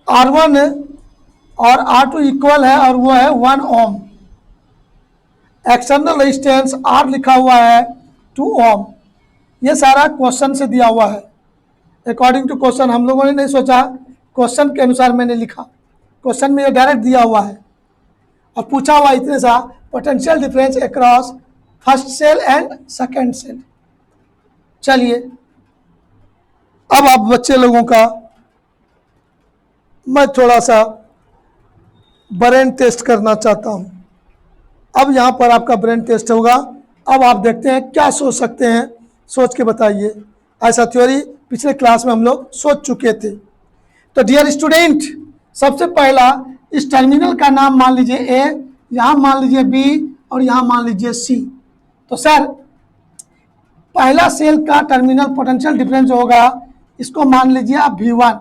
[SPEAKER 1] R1 और R2 इक्वल है और वो है 1 ओम। एक्सटर्नल रेजिस्टेंस R लिखा हुआ है 2 ओम। ये सारा क्वेश्चन से दिया हुआ है, अकॉर्डिंग टू क्वेश्चन। हम लोगों ने नहीं सोचा, क्वेश्चन के अनुसार मैंने लिखा। क्वेश्चन में ये डायरेक्ट दिया हुआ है और पूछा हुआ इतने सा potential difference across first cell and second cell. चलिए अब आप बच्चे लोगों का मैं थोड़ा सा ब्रेन टेस्ट करना चाहता हूं। अब यहां पर आपका ब्रेन टेस्ट होगा। अब आप देखते हैं क्या सोच सकते हैं, सोच के बताइए। ऐसा थ्योरी पिछले क्लास में हम लोग सोच चुके थे। तो डियर स्टूडेंट, सबसे पहला इस टर्मिनल का नाम मान लीजिए ए, यहाँ मान लीजिए बी और यहाँ मान लीजिए सी। तो सर पहला सेल का टर्मिनल पोटेंशियल डिफरेंस होगा, इसको मान लीजिए आप V1,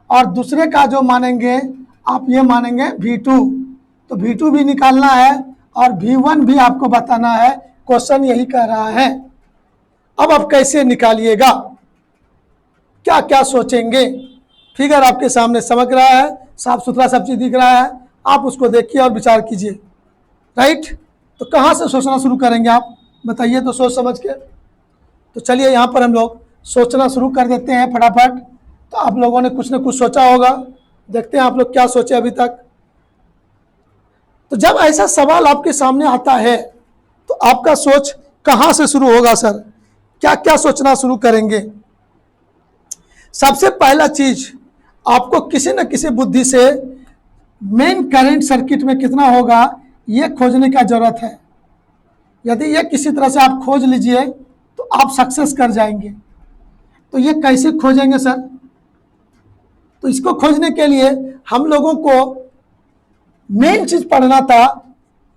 [SPEAKER 1] और दूसरे का जो मानेंगे आप ये मानेंगे V2। तो V2 भी निकालना है और V1 भी आपको बताना है, क्वेश्चन यही कह रहा है। अब आप कैसे निकालिएगा, क्या क्या सोचेंगे। फिगर आपके सामने समझ रहा है, साफ सुथरा सब चीज़ दिख रहा है, आप उसको देखिए और विचार कीजिए। राइट, तो कहाँ से सोचना शुरू करेंगे आप बताइए तो सोच समझ के। तो चलिए यहाँ पर हम लोग सोचना शुरू कर देते हैं फटाफट। तो आप लोगों ने कुछ न कुछ सोचा होगा, देखते हैं आप लोग क्या सोचे अभी तक। तो जब ऐसा सवाल आपके सामने आता है तो आपका सोच कहाँ से शुरू होगा सर, क्या क्या सोचना शुरू करेंगे। सबसे पहला चीज आपको किसी न किसी बुद्धि से मेन करंट सर्किट में कितना होगा ये खोजने का जरूरत है। यदि ये किसी तरह से आप खोज लीजिए तो आप सक्सेस कर जाएंगे। तो ये कैसे खोजेंगे सर, तो इसको खोजने के लिए हम लोगों को मेन चीज पढ़ना था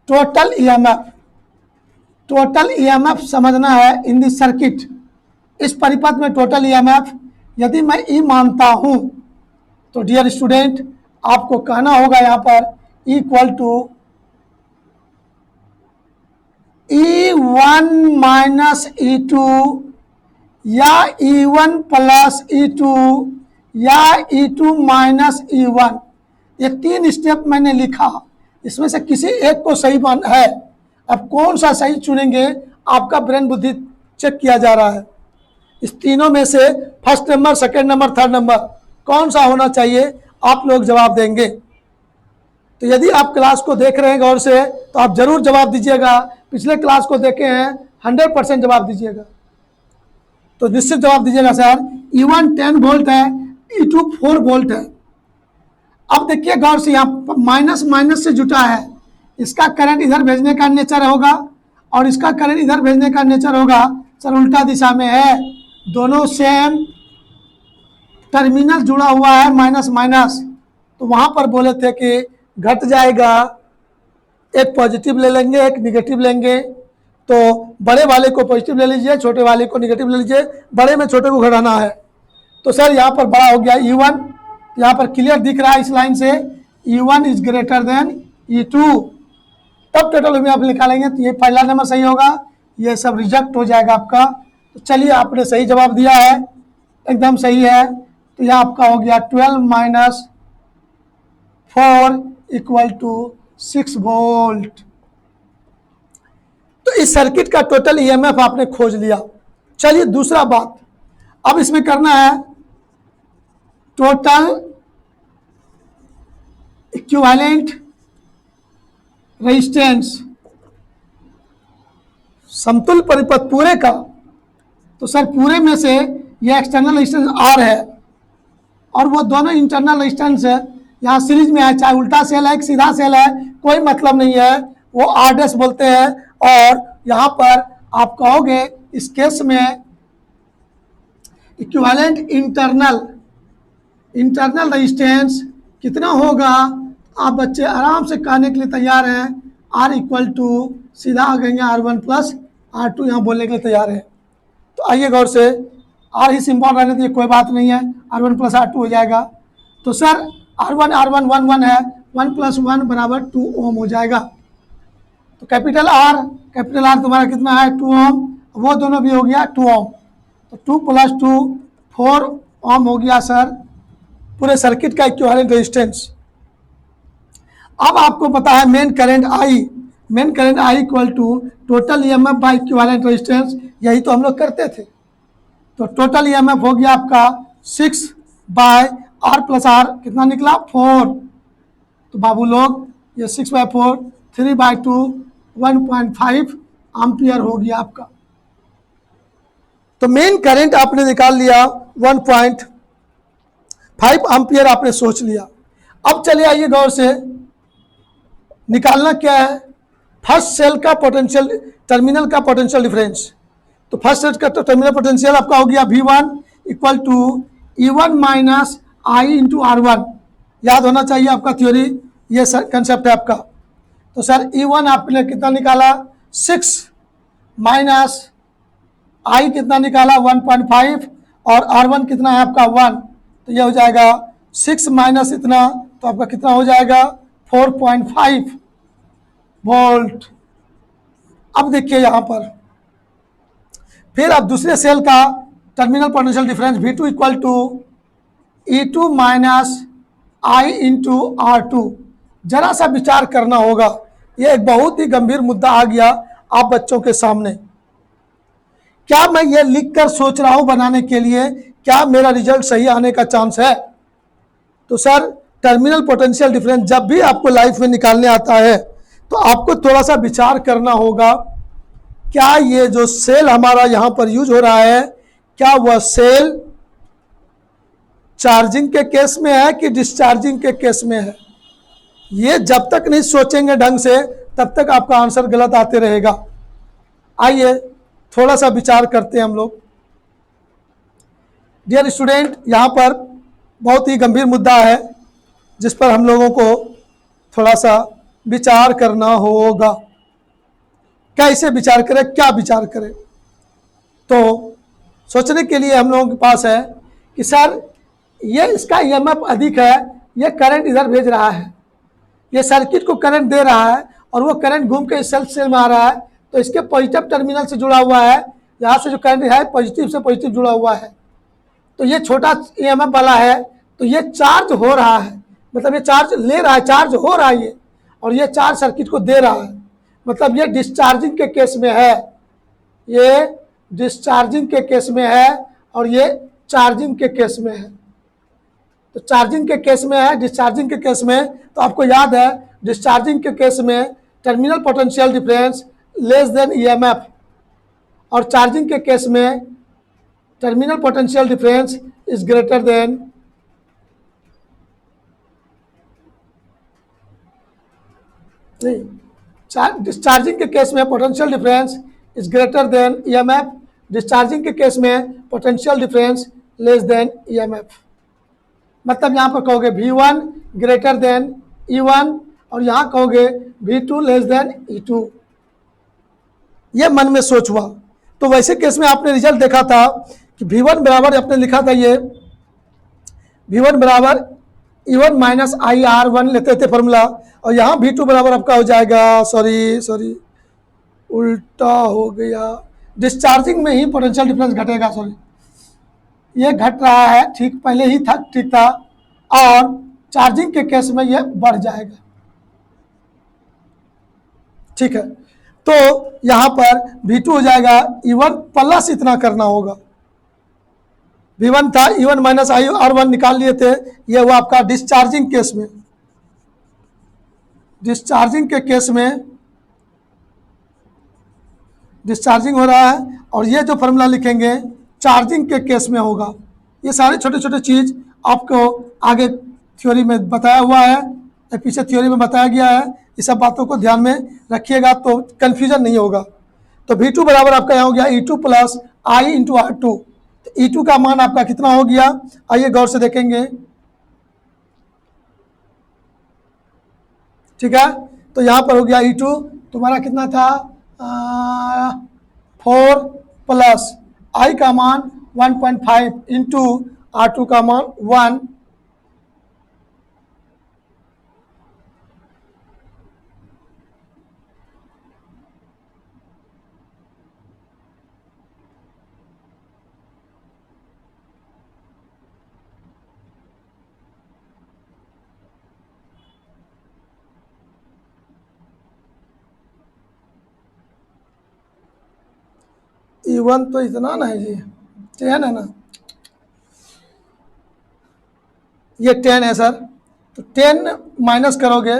[SPEAKER 1] टोटल ईएमएफ। टोटल ईएमएफ समझना है इन दिस सर्किट। इस परिपथ में टोटल ईएमएफ यदि मैं ई मानता हूं तो डियर स्टूडेंट आपको कहना होगा यहाँ पर equal to E1 minus E2 या E1 प्लस E2 या E2 माइनस E1। ये 3 स्टेप मैंने लिखा, इसमें से किसी एक को सही है। अब कौन सा सही चुनेंगे आपका ब्रेन बुद्धि चेक किया जा रहा है। इस तीनों में से first number, second number, third number कौन सा होना चाहिए आप लोग जवाब देंगे। तो यदि आप क्लास को देख रहे हैं गौर से तो आप जरूर जवाब दीजिएगा। पिछले क्लास को देखे हैं 100% जवाब दीजिएगा। तो निश्चित जवाब दीजिएगा सर। E1 10 वोल्ट है, E2 4 वोल्ट है। अब देखिए गौर से यहाँ माइनस माइनस से जुटा है, इसका करंट इधर भेजने का नेचर होगा और इसका करंट इधर भेजने का नेचर होगा। सर उल्टा दिशा में है, दोनों सेम टर्मिनल जुड़ा हुआ है माइनस माइनस। तो वहां पर बोले थे कि घट जाएगा, एक पॉजिटिव ले लेंगे एक निगेटिव लेंगे। तो बड़े वाले को पॉजिटिव ले लीजिए, छोटे वाले को निगेटिव ले लीजिए, बड़े में छोटे को घटाना है। तो सर यहाँ पर बड़ा हो गया E1, यहाँ पर क्लियर दिख रहा है इस लाइन से E1 is greater than E2। तब टोटल में आप निकालेंगे तो ये पहला नंबर सही होगा, ये सब रिजेक्ट हो जाएगा आपका। तो चलिए आपने सही जवाब दिया है, एकदम सही है। तो यह आपका हो गया 12 माइनस 4 इक्वल टू 6 वोल्ट। तो इस सर्किट का टोटल ईएमएफ आपने खोज लिया। चलिए दूसरा बात, अब इसमें करना है टोटल इक्विवेलेंट रेजिस्टेंस, समतुल्य परिपथ पूरे का। तो सर पूरे में से ये एक्सटर्नल रेजिस्टेंस R है और वो दोनों इंटरनल रेजिस्टेंस यहाँ सीरीज में है, चाहे उल्टा सेल है कि सीधा सेल है कोई मतलब नहीं है, वो R' बोलते हैं। और यहाँ पर आप कहोगे इस केस में इक्विवेलेंट इंटरनल रेजिस्टेंस कितना होगा, आप बच्चे आराम से कहने के लिए तैयार हैं R इक्वल टू सीधा आ गएंगे R1 प्लस R2 यहाँ बोलने के लिए तैयार है। तो आइए गौर से, R ही सिंबल रहने दीजिए कोई बात नहीं है, R1 प्लस R2 हो जाएगा। तो सर R1 1 1 है, 1 प्लस 1 बराबर 2 ओम हो जाएगा। तो कैपिटल R तुम्हारा कितना है 2 ओम, वो दोनों भी हो गया 2 ओम। तो 2 प्लस 2 4 ओम हो गया सर पूरे सर्किट का इक्विवेलेंट रेजिस्टेंस। अब आपको पता है main current I equal to total EMF by equivalent resistance, यही तो हम लोग करते थे। तो टोटल ईएमएफ हो गया आपका 6 बाय R प्लस R कितना निकला 4। तो बाबू लोग ये 6 बाय 4 3 बाय 2 1.5 एम्पियर हो गया आपका। तो मेन करंट आपने निकाल लिया 1.5 एम्पियर आपने सोच लिया। अब चलिए आइए गौर से, निकालना क्या है फर्स्ट सेल का पोटेंशियल, टर्मिनल का पोटेंशियल डिफरेंस। तो फर्स्ट सेल का टर्मिनल पोटेंशियल आपका हो गया V1 equal to E1 minus I into R1। याद होना चाहिए आपका थ्योरी, ये कंसेप्ट है आपका। तो सर E1 आपने कितना निकाला 6 माइनस I कितना निकाला 1.5 और R1 कितना है आपका 1। तो ये हो जाएगा 6 माइनस इतना, तो आपका कितना हो जाएगा 4.5 वोल्ट। अब देखिए यहाँ पर फिर अब दूसरे सेल का terminal potential difference V2 equal to E2 minus I into R2। जरा सा विचार करना होगा, यह एक बहुत ही गंभीर मुद्दा आ गया आप बच्चों के सामने। क्या मैं ये लिखकर सोच रहा हूं बनाने के लिए, क्या मेरा रिजल्ट सही आने का चांस है? तो सर टर्मिनल पोटेंशियल डिफरेंस जब भी आपको लाइफ में निकालने आता है तो आपको थोड़ा सा विचार करना होगा, क्या ये जो सेल हमारा यहां पर यूज हो रहा है, क्या वह सेल चार्जिंग के केस में है कि डिस्चार्जिंग के केस में है? ये जब तक नहीं सोचेंगे ढंग से तब तक आपका आंसर गलत आते रहेगा। आइए थोड़ा सा विचार करते हैं हम लोग। डियर स्टूडेंट, यहाँ पर बहुत ही गंभीर मुद्दा है जिस पर हम लोगों को थोड़ा सा विचार करना होगा। कैसे विचार करें, क्या विचार करें? तो सोचने के लिए हम लोगों के पास है कि सर ये इसका ईएमएफ अधिक है, ये करंट इधर भेज रहा है, ये सर्किट को करंट दे रहा है और वो करंट घूम के इस सेल्फ सेल में आ रहा है, तो इसके पॉजिटिव टर्मिनल से जुड़ा हुआ है, यहाँ से जो करंट है पॉजिटिव से पॉजिटिव जुड़ा हुआ है, तो ये छोटा ईएमएफ वाला है, तो ये चार्ज हो रहा है, मतलब ये चार्ज ले रहा है, चार्ज हो रहा है ये, और ये चार्ज सर्किट को दे रहा है, मतलब ये डिस्चार्जिंग के केस में है, ये डिस्चार्जिंग के केस में है और ये चार्जिंग के केस में है। तो चार्जिंग के केस में है, डिस्चार्जिंग के केस में, तो आपको याद है डिस्चार्जिंग के केस में terminal potential difference less than EMF, और चार्जिंग के केस में terminal potential difference is greater than discharging के केस में potential difference is greater than EMF, discharging के केस में potential difference less than EMF. मतलब यहाँ पर कहोगे V1 ग्रेटर देन E1 और यहाँ कहोगे V2 लेस देन E2। ये मन में सोच हुआ। तो वैसे केस में आपने रिजल्ट देखा था कि V1 बराबर आपने लिखा था, ये V1 बराबर E1 माइनस IR1 लेते थे फॉर्मूला, और यहाँ V2 बराबर आपका हो जाएगा, सॉरी उल्टा हो गया, डिस्चार्जिंग में ही पोटेंशियल डिफरेंस घटेगा, सॉरी ये घट रहा है, ठीक पहले ही था, ठीक था, और चार्जिंग के केस में ये बढ़ जाएगा। ठीक है, तो यहां पर V2 हो जाएगा E1 प्लस इतना करना होगा, V1 था E1 माइनस IR1 निकाल लिए थे, ये हुआ आपका डिस्चार्जिंग केस में, डिस्चार्जिंग के केस में डिस्चार्जिंग हो रहा है, और ये जो फॉर्मूला लिखेंगे चार्जिंग के केस में होगा। ये सारे छोटे छोटे चीज़ आपको आगे थ्योरी में बताया हुआ है, पीछे थ्योरी में बताया गया है, इस सब बातों को ध्यान में रखिएगा तो कन्फ्यूजन नहीं होगा। तो V2 बराबर आपका यहाँ हो गया E2 plus I into R2। तो E2 का मान आपका कितना हो गया, आइए गौर से देखेंगे। ठीक है, तो यहाँ पर हो गया E2 तुम्हारा कितना था, 4 प्लस I का मान 1.5 इंटू R2 का मान 1, E1 तो इतना ना है जी, 10 है ना, ये 10 है सर, तो 10 माइनस करोगे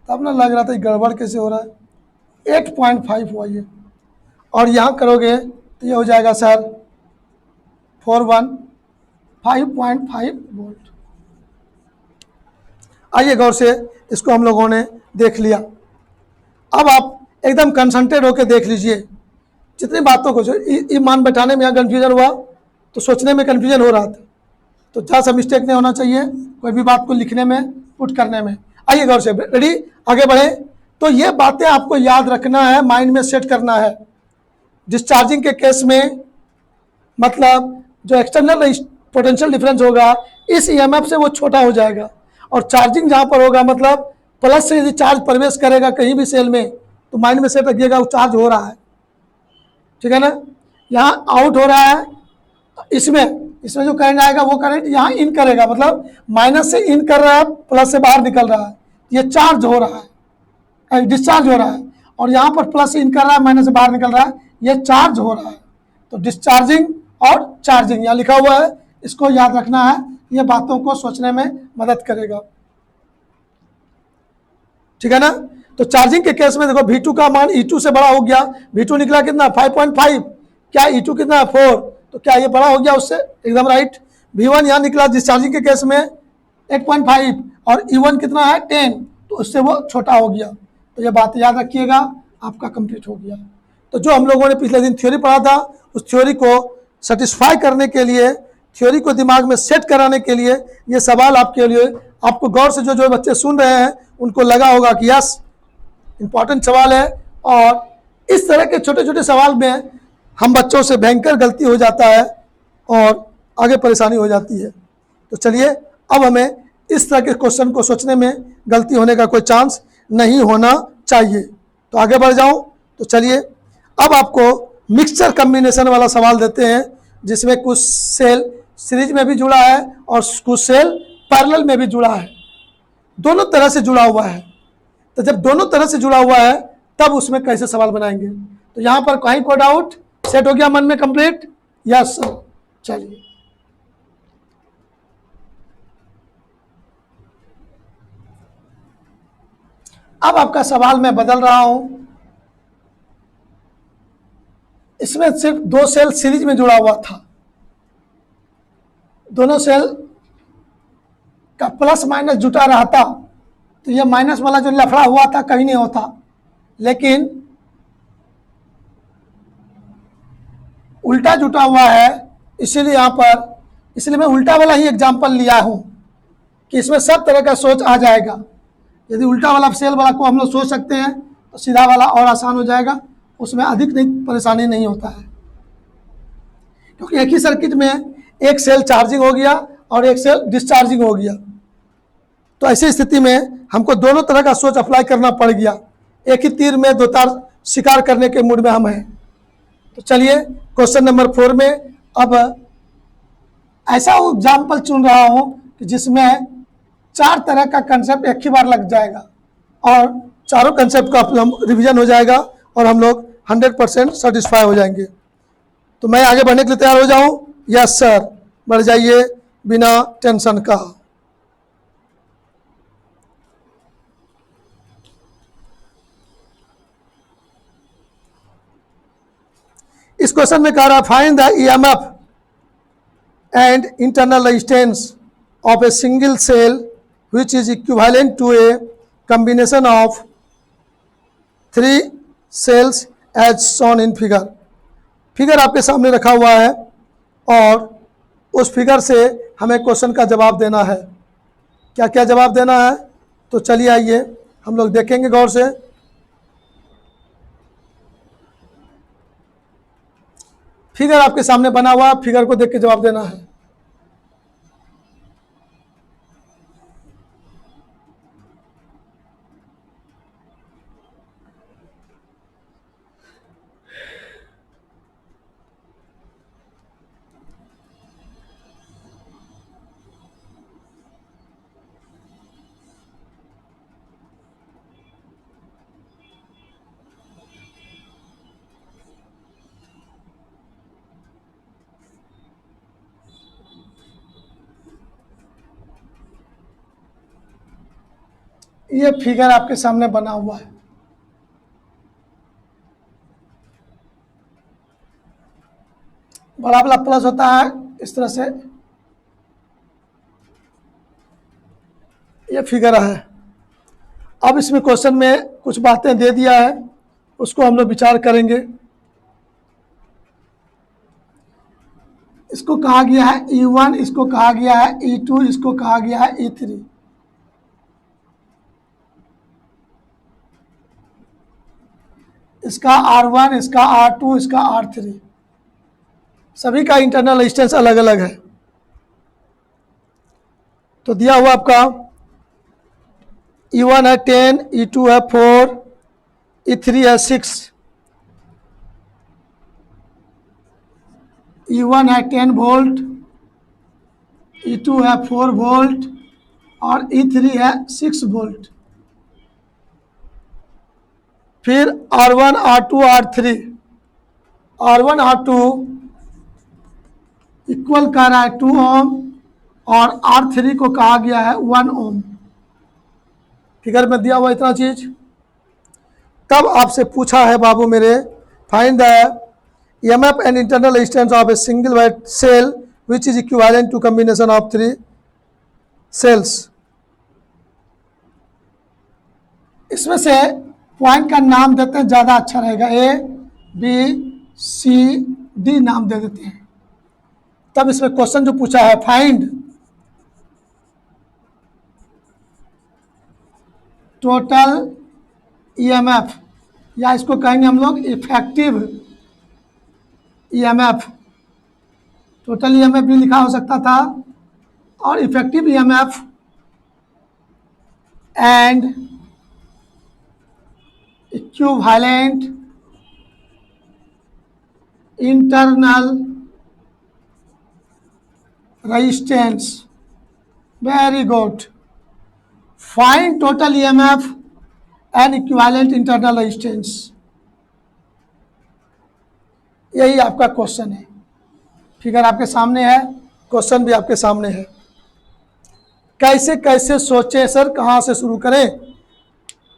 [SPEAKER 1] तब ना लग रहा था गड़बड़ कैसे हो रहा है, 8.5 हुआ ये, और यहाँ करोगे तो ये हो जाएगा सर 5.5 वोल्ट। आइए गौर से इसको हम लोगों ने देख लिया। अब आप एकदम कंसंट्रेट होकर देख लीजिए जितनी बातों को, जो मान बैठाने में यहाँ कन्फ्यूजन हुआ तो सोचने में कन्फ्यूजन हो रहा था, तो ज़्यादा सा मिस्टेक नहीं होना चाहिए कोई भी बात को लिखने में, पुट करने में। आइए गौर से, रेडी, आगे बढ़े। तो ये बातें आपको याद रखना है, माइंड में सेट करना है। डिस्चार्जिंग के केस में मतलब जो एक्सटर्नल पोटेंशियल डिफरेंस होगा इस ईएमएफ से वो छोटा हो जाएगा, और चार्जिंग जहाँ पर होगा मतलब प्लस से यदि चार्ज प्रवेश करेगा कहीं भी सेल में तो माइंड में सेट रखिएगा वो चार्ज हो रहा है। ठीक है ना, यहाँ आउट हो रहा है, इसमें जो करंट आएगा वो करंट यहाँ इन करेगा, मतलब माइनस से इन कर रहा है, प्लस से बाहर निकल रहा है, ये चार्ज हो रहा है, डिस्चार्ज हो रहा है, और यहाँ पर प्लस से इन कर रहा है, माइनस से बाहर निकल रहा है, ये चार्ज हो रहा है। तो डिस्चार्जिंग और चार्जिंग यहाँ लिखा हुआ है, इसको याद रखना है, ये बातों को सोचने में मदद करेगा, ठीक है ना। तो चार्जिंग के केस में देखो V2 का मान E2 से बड़ा हो गया, V2 निकला कितना 5.5, क्या E2 कितना 4, तो क्या ये बड़ा हो गया उससे, एकदम राइट। V1 यहाँ निकला डिस्चार्जिंग के केस में 8.5 और E1 कितना है 10, तो उससे वो छोटा हो गया। तो ये बात याद रखिएगा, आपका कंप्लीट हो गया। तो जो हम लोगों ने पिछले दिन थ्योरी पढ़ा था, उस थ्योरी को सेटिस्फाई करने के लिए, थ्योरी को दिमाग में सेट कराने के लिए ये सवाल आपके लिए, आपको गौर से जो बच्चे सुन रहे हैं उनको लगा होगा कि यस इंपॉर्टेंट सवाल है, और इस तरह के छोटे छोटे सवाल में हम बच्चों से भयंकर गलती हो जाता है और आगे परेशानी हो जाती है। तो चलिए अब हमें इस तरह के क्वेश्चन को सोचने में गलती होने का कोई चांस नहीं होना चाहिए। तो आगे बढ़ जाऊं, तो चलिए अब आपको मिक्सचर कम्बिनेशन वाला सवाल देते हैं, जिसमें कुछ सेल सीरीज में भी जुड़ा है और कुछ सेल पैरेलल में भी जुड़ा है, दोनों तरह से जुड़ा हुआ है। तो जब दोनों तरह से जुड़ा हुआ है तब उसमें कैसे सवाल बनाएंगे। तो यहाँ पर कहीं कोई डाउट सेट हो गया मन में कंप्लीट, यस सर। चलिए अब आपका सवाल मैं बदल रहा हूं, इसमें सिर्फ दो सेल सीरीज में जुड़ा हुआ था, दोनों सेल का प्लस माइनस जुटा रहता तो ये माइनस वाला जो लफड़ा हुआ था कहीं नहीं होता, लेकिन उल्टा जुटा हुआ है, इसीलिए यहाँ पर, इसलिए मैं उल्टा वाला ही एग्जाम्पल लिया हूं कि इसमें सब तरह का सोच आ जाएगा। यदि उल्टा वाला सेल वाला को हम लोग सोच सकते हैं तो सीधा वाला और आसान हो जाएगा, उसमें अधिक नहीं परेशानी नहीं होता है, क्योंकि एक ही सर्किट में एक सेल चार्जिंग हो गया और एक सेल डिस्चार्जिंग हो गया। तो ऐसी स्थिति में हमको दोनों तरह का सोच अप्लाई करना पड़ गया, एक ही तीर में दो तार शिकार करने के मूड में हम हैं। तो चलिए क्वेश्चन नंबर 4 में अब ऐसा एग्जाम्पल चुन रहा हूं कि जिसमें 4 तरह का कंसेप्ट एक ही बार लग जाएगा और चारों कंसेप्ट का रिवीजन हो जाएगा और हम लोग 100% सेटिस्फाई हो जाएंगे। तो मैं आगे बढ़ने के लिए तैयार हो जाऊं? यस सर, बढ़ जाइए बिना टेंशन का। इस क्वेश्चन में कह रहा है find the EMF and internal resistance of a single cell which is equivalent to a combination of 3 cells as shown in figure। Figure आपके सामने रखा हुआ है और उस फिगर से हमें क्वेश्चन का जवाब देना है। क्या क्या जवाब देना है, तो चलिए आइए हम लोग देखेंगे गौर से। फिगर आपके सामने बना हुआ, फिगर को देख के जवाब देना है। ये फिगर आपके सामने बना हुआ है। बड़ा वाला प्लस होता है इस तरह से, ये फिगर है। अब इसमें क्वेश्चन में कुछ बातें दे दिया है, उसको हम लोग विचार करेंगे। इसको कहा गया है E1, इसको कहा गया है E2, इसको कहा गया है E3। इसका R1, इसका R2, इसका R3, सभी का इंटरनल रेजिस्टेंस अलग अलग है। तो दिया हुआ आपका E1 है 10, E2 है 4, E3 है 6। E1 है 10 वोल्ट, E2 है 4 वोल्ट और E3 है 6 वोल्ट। फिर R1 R2 R3, R1 R2 equal कर रहा है 2 ओम और R3 को कहा गया है 1 ओम। फिगर में दिया हुआ इतना चीज। तब आपसे पूछा है बाबू मेरे, find the EMF and internal resistance of a single wire cell which is equivalent to combination of 3 cells। इसमें से पॉइंट का नाम देते हैं, ज़्यादा अच्छा रहेगा, A B C D नाम दे देते हैं। तब इसमें क्वेश्चन जो पूछा है, फाइंड टोटल EMF, या इसको कहेंगे हम लोग इफेक्टिव EMF। टोटल EMF भी लिखा हो सकता था और effective EMF and equivalent internal resistance. Very good. Find total EMF and equivalent internal resistance, यही आपका क्वेश्चन है। फिगर आपके सामने है, क्वेश्चन भी आपके सामने है। कैसे कैसे सोचें सर, कहाँ से शुरू करें,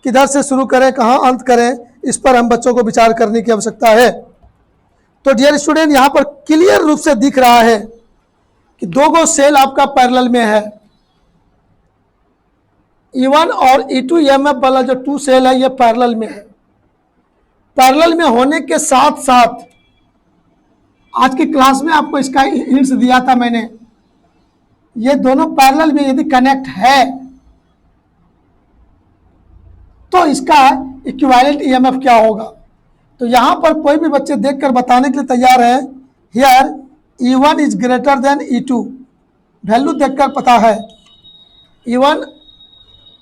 [SPEAKER 1] किधर से शुरू करें, कहाँ अंत करें, इस पर हम बच्चों को विचार करने की आवश्यकता है। तो डियर स्टूडेंट, यहाँ पर क्लियर रूप से दिख रहा है कि दो गो सेल आपका पैरेलल में है। E1 और E2 EMF वाला जो 2 सेल है ये पैरेलल में है। पैरेलल में होने के साथ साथ आज की क्लास में आपको इसका हिंट्स दिया था मैंने, ये दोनों पैरेलल में यदि कनेक्ट है तो इसका इक्विवेलेंट EMF क्या होगा। तो यहां पर कोई भी बच्चे देखकर बताने के लिए तैयार है, here E1 is greater than E2, value देखकर पता है E1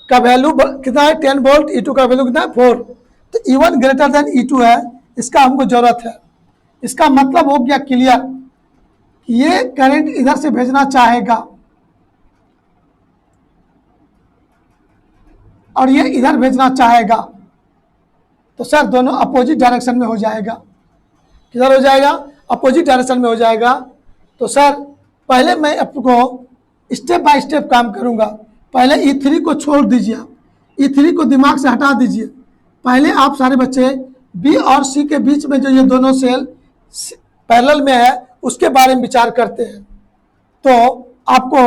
[SPEAKER 1] का वैल्यू कितना है 10 वोल्ट, E2 का वैल्यू कितना है 4, तो E1 ग्रेटर देन E2 है, इसका हमको जरूरत है। इसका मतलब हो गया क्लियर, ये करंट इधर से भेजना चाहेगा और ये इधर भेजना चाहेगा, तो सर दोनों अपोजिट डायरेक्शन में हो जाएगा। किधर हो जाएगा, अपोजिट डायरेक्शन में हो जाएगा। तो सर पहले मैं आपको स्टेप बाय स्टेप काम करूंगा। पहले E3 को छोड़ दीजिए, E3 को दिमाग से हटा दीजिए। पहले आप सारे बच्चे B और C के बीच में जो ये दोनों सेल पैरेलल में है उसके बारे में विचार करते हैं। तो आपको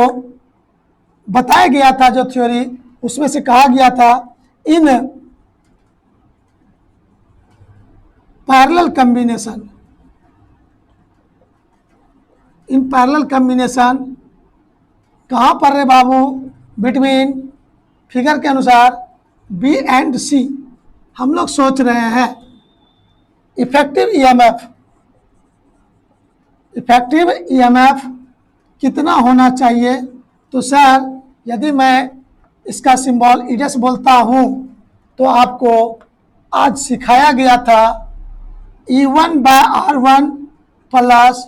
[SPEAKER 1] बताया गया था जो थ्योरी, उसमें से कहा गया था in parallel combination, in parallel combination कहाँ पर है बाबू, बिटवीन फिगर के अनुसार B एंड C हम लोग सोच रहे हैं इफेक्टिव EMF, इफेक्टिव EMF कितना होना चाहिए। तो सर यदि मैं इसका सिंबल EDS बोलता हूँ तो आपको आज सिखाया गया था E1 by R1 plus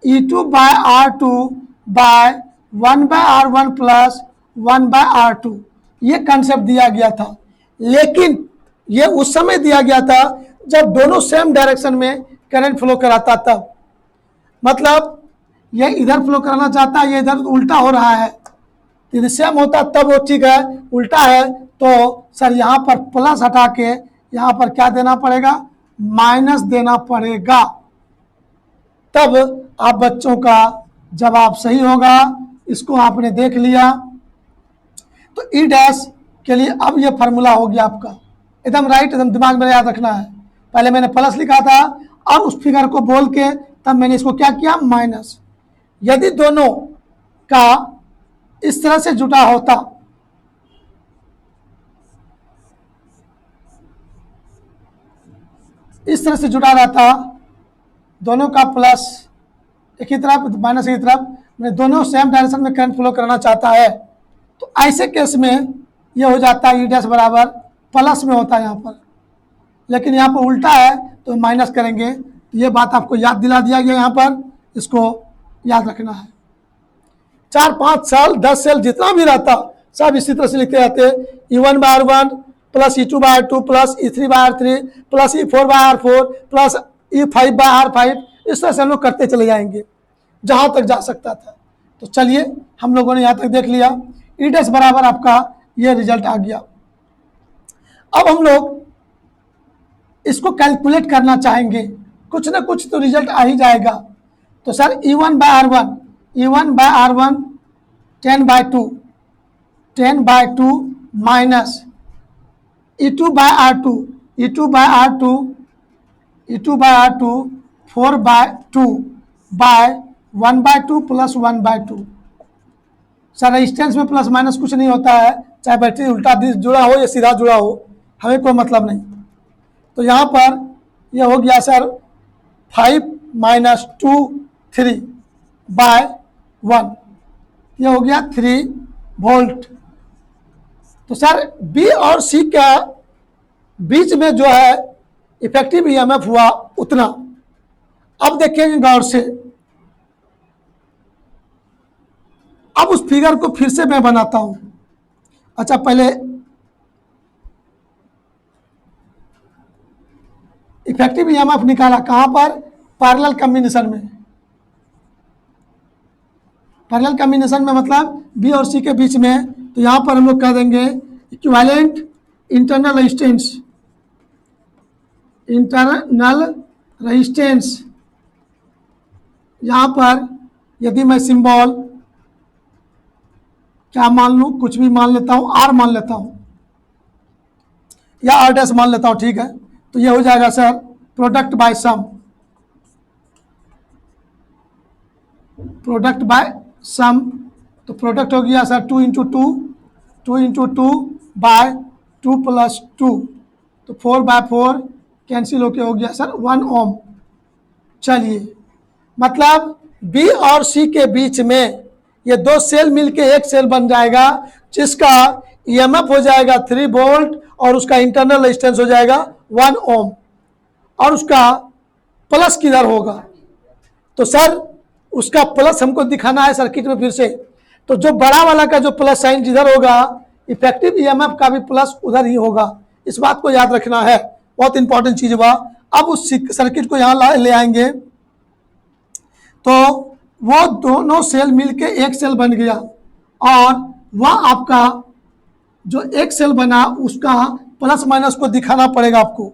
[SPEAKER 1] E2 by R2 by 1 by R1 plus 1 by R2, ये कंसेप्ट दिया गया था। लेकिन ये उस समय दिया गया था जब दोनों सेम डायरेक्शन में करंट फ्लो कराता, तब मतलब ये इधर फ्लो कराना चाहता है, ये इधर उल्टा हो रहा है, यदि सेम होता तब वो ठीक है, उल्टा है तो सर यहाँ पर प्लस हटा के यहाँ पर क्या देना पड़ेगा, माइनस देना पड़ेगा, तब आप बच्चों का जवाब सही होगा। इसको आपने देख लिया। तो E' के लिए अब ये फार्मूला हो गया आपका एकदम राइट, एकदम दिमाग में याद रखना है। पहले मैंने प्लस लिखा था और उस फिगर को बोल के तब मैंने इसको क्या किया, माइनस। यदि दोनों का इस तरह से जुटा होता, इस तरह से जुड़ा रहता, दोनों का प्लस एक ही तरफ माइनस एक ही तरफ, मैं दोनों सेम डायरेक्शन में करंट फ्लो करना चाहता है, तो ऐसे केस में ये हो जाता है E' बराबर प्लस में होता है यहाँ पर। लेकिन यहाँ पर उल्टा है तो माइनस करेंगे। ये बात आपको याद दिला दिया गया यहाँ पर, इसको याद रखना है। 4-5 साल 10 सेल जितना भी रहता सब इसी तरह से लिखते जाते, E1/R1 plus E2/R2 plus E3/R3 plus E4/R4 plus E5/R5, इस तरह से हम लोग करते चले जाएंगे जहाँ तक जा सकता था। तो चलिए हम लोगों ने यहाँ तक देख लिया, ई डैश बराबर आपका ये रिजल्ट आ गया। अब हम लोग इसको कैलकुलेट करना चाहेंगे, कुछ ना कुछ तो रिजल्ट आ ही जाएगा। तो sir E1/R1 10/2 minus E2/R2 4/2 by 1/2 plus 1/2। Sir resistance में प्लस माइनस कुछ नहीं होता है, चाहे बैटरी उल्टा जुड़ा हो या सीधा जुड़ा हो, हमें कोई मतलब नहीं। तो यहाँ पर यह हो गया सर 5 - 2 3/1, यह हो गया 3 वोल्ट। तो सर बी और सी का बीच में जो है इफेक्टिव ईएमएफ हुआ उतना। अब देखेंगे गौर से, अब उस फिगर को फिर से मैं बनाता हूं। अच्छा, पहले इफेक्टिव ईएमएफ निकाला कहां पर, पैरेलल कॉम्बिनेशन में। पैरेलल कॉम्बिनेशन में मतलब बी और सी के बीच में। तो यहां पर हम लोग कह देंगे इक्विवेलेंट इंटरनल रेजिस्टेंस। यहां पर यदि मैं सिंबल क्या मान लूं, कुछ भी मान लेता हूं, आर मान लेता हूं या आर डैश मान लेता हूं, ठीक है। तो ये हो जाएगा सर प्रोडक्ट बाय सम, तो प्रोडक्ट हो गया सर 2 × 2 बाय 2 + 2, तो 4/4 कैंसिल होके हो गया सर 1 ओम। चलिए, मतलब बी और सी के बीच में ये दो सेल मिलके एक सेल बन जाएगा, जिसका ईएमएफ हो जाएगा 3 वोल्ट और उसका इंटरनल रेजिस्टेंस हो जाएगा 1 ओम, और उसका प्लस किधर होगा। तो सर उसका प्लस हमको दिखाना है सर्किट में फिर से। तो जो बड़ा वाला का जो प्लस साइन जिधर होगा, इफेक्टिव ईएमएफ का भी प्लस उधर ही होगा। इस बात को याद रखना है, बहुत इंपॉर्टेंट चीज हुआ। अब उस सर्किट को यहाँ ले आएंगे, तो वो दोनों सेल मिलके एक सेल बन गया, और वह आपका जो एक सेल बना उसका प्लस माइनस को दिखाना पड़ेगा आपको।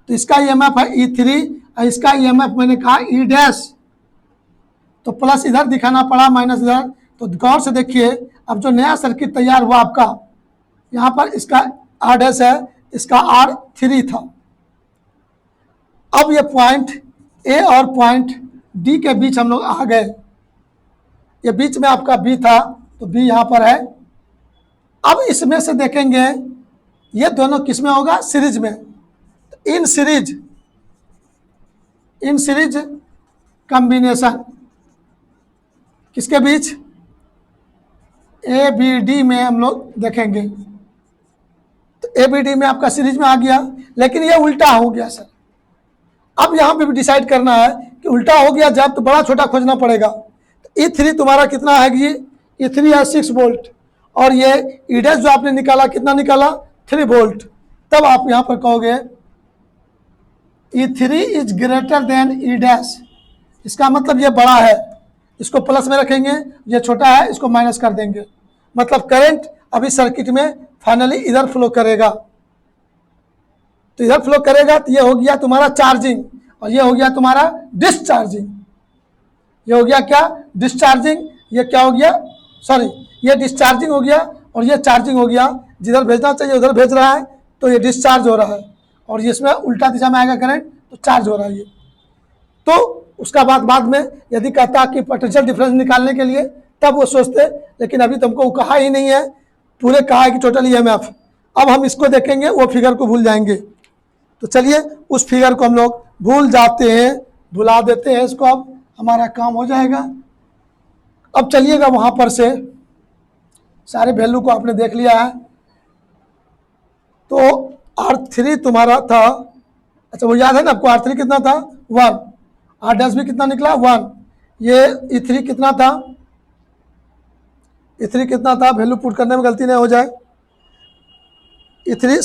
[SPEAKER 1] तो इसका ईएमएफ है E3 और इसका ईएमएफ मैंने कहा E डैश, तो प्लस इधर दिखाना पड़ा, माइनस इधर। तो गौर से देखिए, अब जो नया सर्किट तैयार हुआ आपका, यहाँ पर इसका R डैश है, इसका R3 था। अब ये पॉइंट ए और पॉइंट डी के बीच हम लोग आ गए। ये बीच में आपका बी था, तो बी यहाँ पर है। अब इसमें से देखेंगे ये दोनों किस में होगा, सीरीज में। तो इन सीरीज कॉम्बिनेशन किसके बीच, ए बी डी में हम लोग देखेंगे। तो ए बी डी में आपका सीरीज में आ गया, लेकिन ये उल्टा हो गया सर। अब यहाँ पे भी डिसाइड करना है कि उल्टा हो गया जब, तो बड़ा छोटा खोजना पड़ेगा। तो E3 तुम्हारा कितना है, ये E3 है 6 वोल्ट, और ये E डैश जो आपने निकाला कितना निकाला, 3 वोल्ट। तब आप यहाँ पर कहोगे E3 is greater than E dash, इसका मतलब ये बड़ा है, इसको प्लस में रखेंगे, ये छोटा है इसको माइनस कर देंगे। मतलब करंट अभी सर्किट में फाइनली इधर फ्लो करेगा। तो इधर फ्लो करेगा, तो ये हो गया तुम्हारा चार्जिंग, और ये हो गया तुम्हारा डिस्चार्जिंग। ये हो गया क्या, डिस्चार्जिंग। ये क्या हो गया, सॉरी, ये डिस्चार्जिंग हो गया और ये चार्जिंग हो गया। जिधर भेजना चाहिए उधर भेज रहा है, तो ये डिस्चार्ज हो रहा है, और इसमें उल्टा दिशा में आएगा करंट, तो चार्ज हो रहा है ये। तो उसका बाद में यदि कहता कि पोटेंशियल डिफरेंस निकालने के लिए, तब वो सोचते, लेकिन अभी तुमको कहा ही नहीं है, पूरे कहा है कि टोटल ईएमएफ। अब हम इसको देखेंगे, वो फिगर को भूल जाएंगे। तो चलिए उस फिगर को हम लोग भूल जाते हैं, भुला देते हैं इसको, अब हमारा काम हो जाएगा। अब चलिएगा वहां पर से, सारे वैल्यू को आपने देख लिया है। तो R3 तुम्हारा था, अच्छा वो याद है ना आपको, R3 कितना था 1, R डैश भी कितना निकला 1, ये E3 कितना था, E3 कितना था, वैल्यू पुट करने में गलती नहीं हो जाए। E3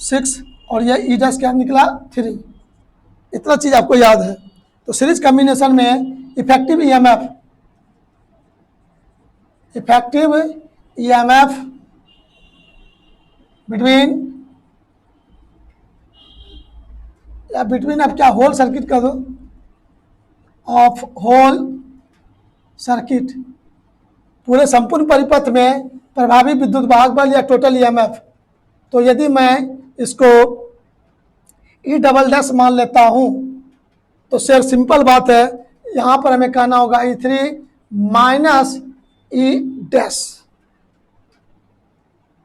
[SPEAKER 1] 6 और ये ई डैश क्या निकला 3। इतना चीज़ आपको याद है। तो सीरीज कॉम्बिनेशन में इफेक्टिव ईएमएफ बिटवीन अब क्या होल सर्किट कर दो, ऑफ होल सर्किट, पूरे संपूर्ण परिपथ में प्रभावी विद्युत वाहक बल या टोटल ईएमएफ। तो यदि मैं इसको ई डबल डैश मान लेता हूं तो शेर सिंपल बात है, यहां पर हमें कहना होगा E3 माइनस ई डैश,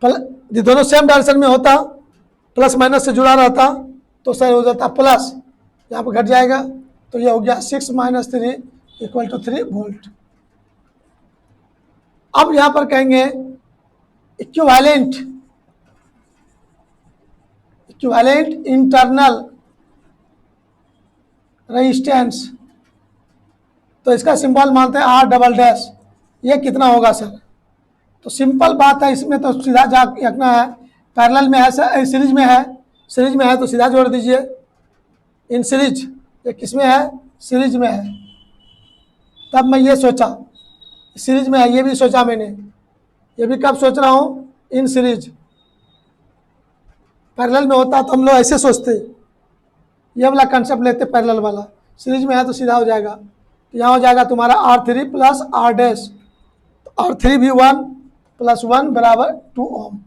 [SPEAKER 1] ये दोनों सेम डायरेक्शन में होता, प्लस माइनस से जुड़ा रहता तो सर हो जाता प्लस, यहाँ पर घट जाएगा। तो ये हो गया 6 माइनस 3 इक्वल टू 3 वोल्ट। अब यहाँ पर कहेंगे इक्विवेलेंट इंटरनल रेजिस्टेंस, तो इसका सिंबल मानते हैं R डबल डैश। ये कितना होगा सर? तो सिंपल बात है, इसमें तो सीधा जा रखना है, पैरेलल में है, सीरीज में है तो सीधा जोड़ दीजिए। इन सीरीज, ये किस में है? सीरीज में है। तब मैं ये सोचा सीरीज में है, ये भी सोचा मैंने, ये भी कब सोच रहा हूँ? In series. पैरेलल में होता तो हम लोग ऐसे सोचते, ये वाला कंसेप्ट लेते पैरेलल वाला। सीरीज में है तो सीधा हो जाएगा, यहाँ हो जाएगा तुम्हारा R3 प्लस R डैश, तो R3 भी 1 प्लस 1 बराबर 2 ओम।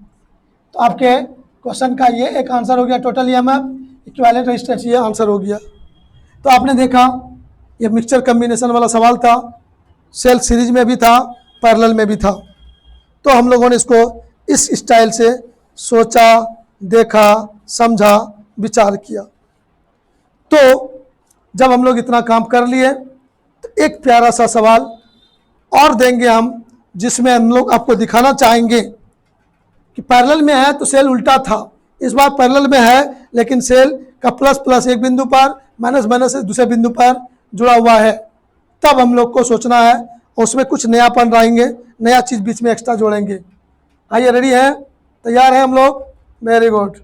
[SPEAKER 1] तो आपके क्वेश्चन का ये एक आंसर हो गया, टोटल ईएमएफ इक्विवेलेंट रेजिस्टेंस, ये आंसर हो गया। तो आपने देखा ये मिक्सचर कम्बिनेशन वाला सवाल था, सेल सीरीज में भी था, पैरेलल में भी था। तो हम लोगों ने इसको इस स्टाइल से सोचा, देखा, समझा, विचार किया। तो जब हम लोग इतना काम कर लिए तो एक प्यारा सा सवाल और देंगे हम, जिसमें हम लोग आपको दिखाना चाहेंगे कि पैरेलल में है तो सेल उल्टा था, इस बार पैरेलल में है लेकिन सेल का प्लस प्लस एक बिंदु पर, माइनस माइनस दूसरे बिंदु पर जुड़ा हुआ है। तब हम लोग को सोचना है, उसमें कुछ नयापन लाएंगे, नया चीज़ बीच में एक्स्ट्रा जोड़ेंगे। आइए, रेडी है? तैयार है हम लोग? Very good.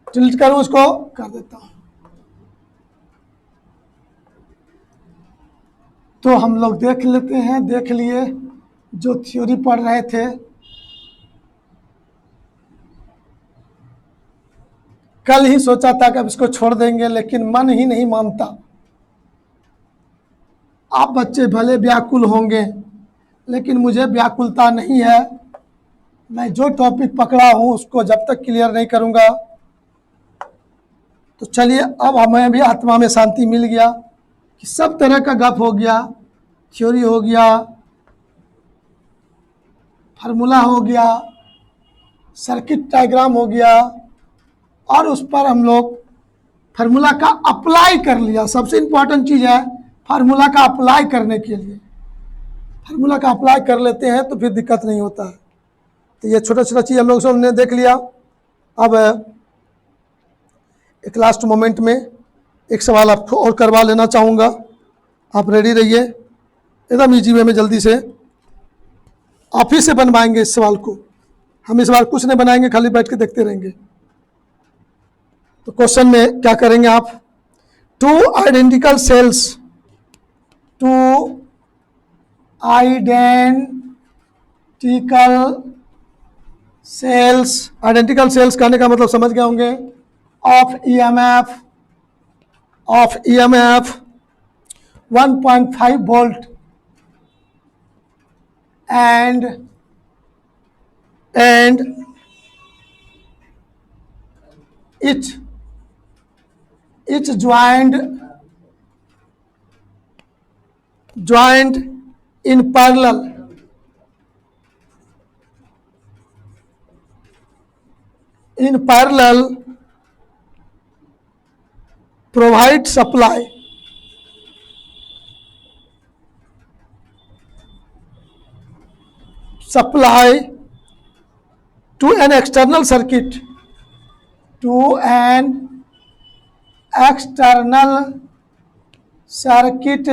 [SPEAKER 1] डिलीट करूं उसको? कर देता हूं। तो हम लोग देख लेते हैं, देख लिए जो थ्योरी पढ़ रहे थे। कल ही सोचा था कि अब इसको छोड़ देंगे, लेकिन मन ही नहीं मानता। आप बच्चे भले व्याकुल होंगे, लेकिन मुझे व्याकुलता नहीं है। मैं जो टॉपिक पकड़ा हूं उसको जब तक क्लियर नहीं करूंगा, तो चलिए, अब हमें भी आत्मा में शांति मिल गया कि सब तरह का गप हो गया, थ्योरी हो गया, फार्मूला हो गया, सर्किट डायग्राम हो गया, और उस पर हम लोग फार्मूला का अप्लाई कर लिया। सबसे इम्पोर्टेंट चीज़ है फार्मूला का अप्लाई करने के लिए। फार्मूला का अप्लाई कर लेते हैं तो फिर दिक्कत नहीं होता है। तो ये छोटा छोटा चीज़ हम लोग सबने देख लिया। अब एक लास्ट मोमेंट में एक सवाल आपको और करवा लेना चाहूँगा, आप रेडी रहिए। एकदम ईजी वे में जल्दी से आप ही से बनवाएंगे इस सवाल को। हम इस बार कुछ नहीं बनाएंगे, खाली बैठ के देखते रहेंगे। तो क्वेश्चन में क्या करेंगे आप? Two identical cells, identical cells कहने का मतलब समझ गए होंगे, of EMF 1.5 volt and each joined in parallel provide supply to an external circuit, to an external circuit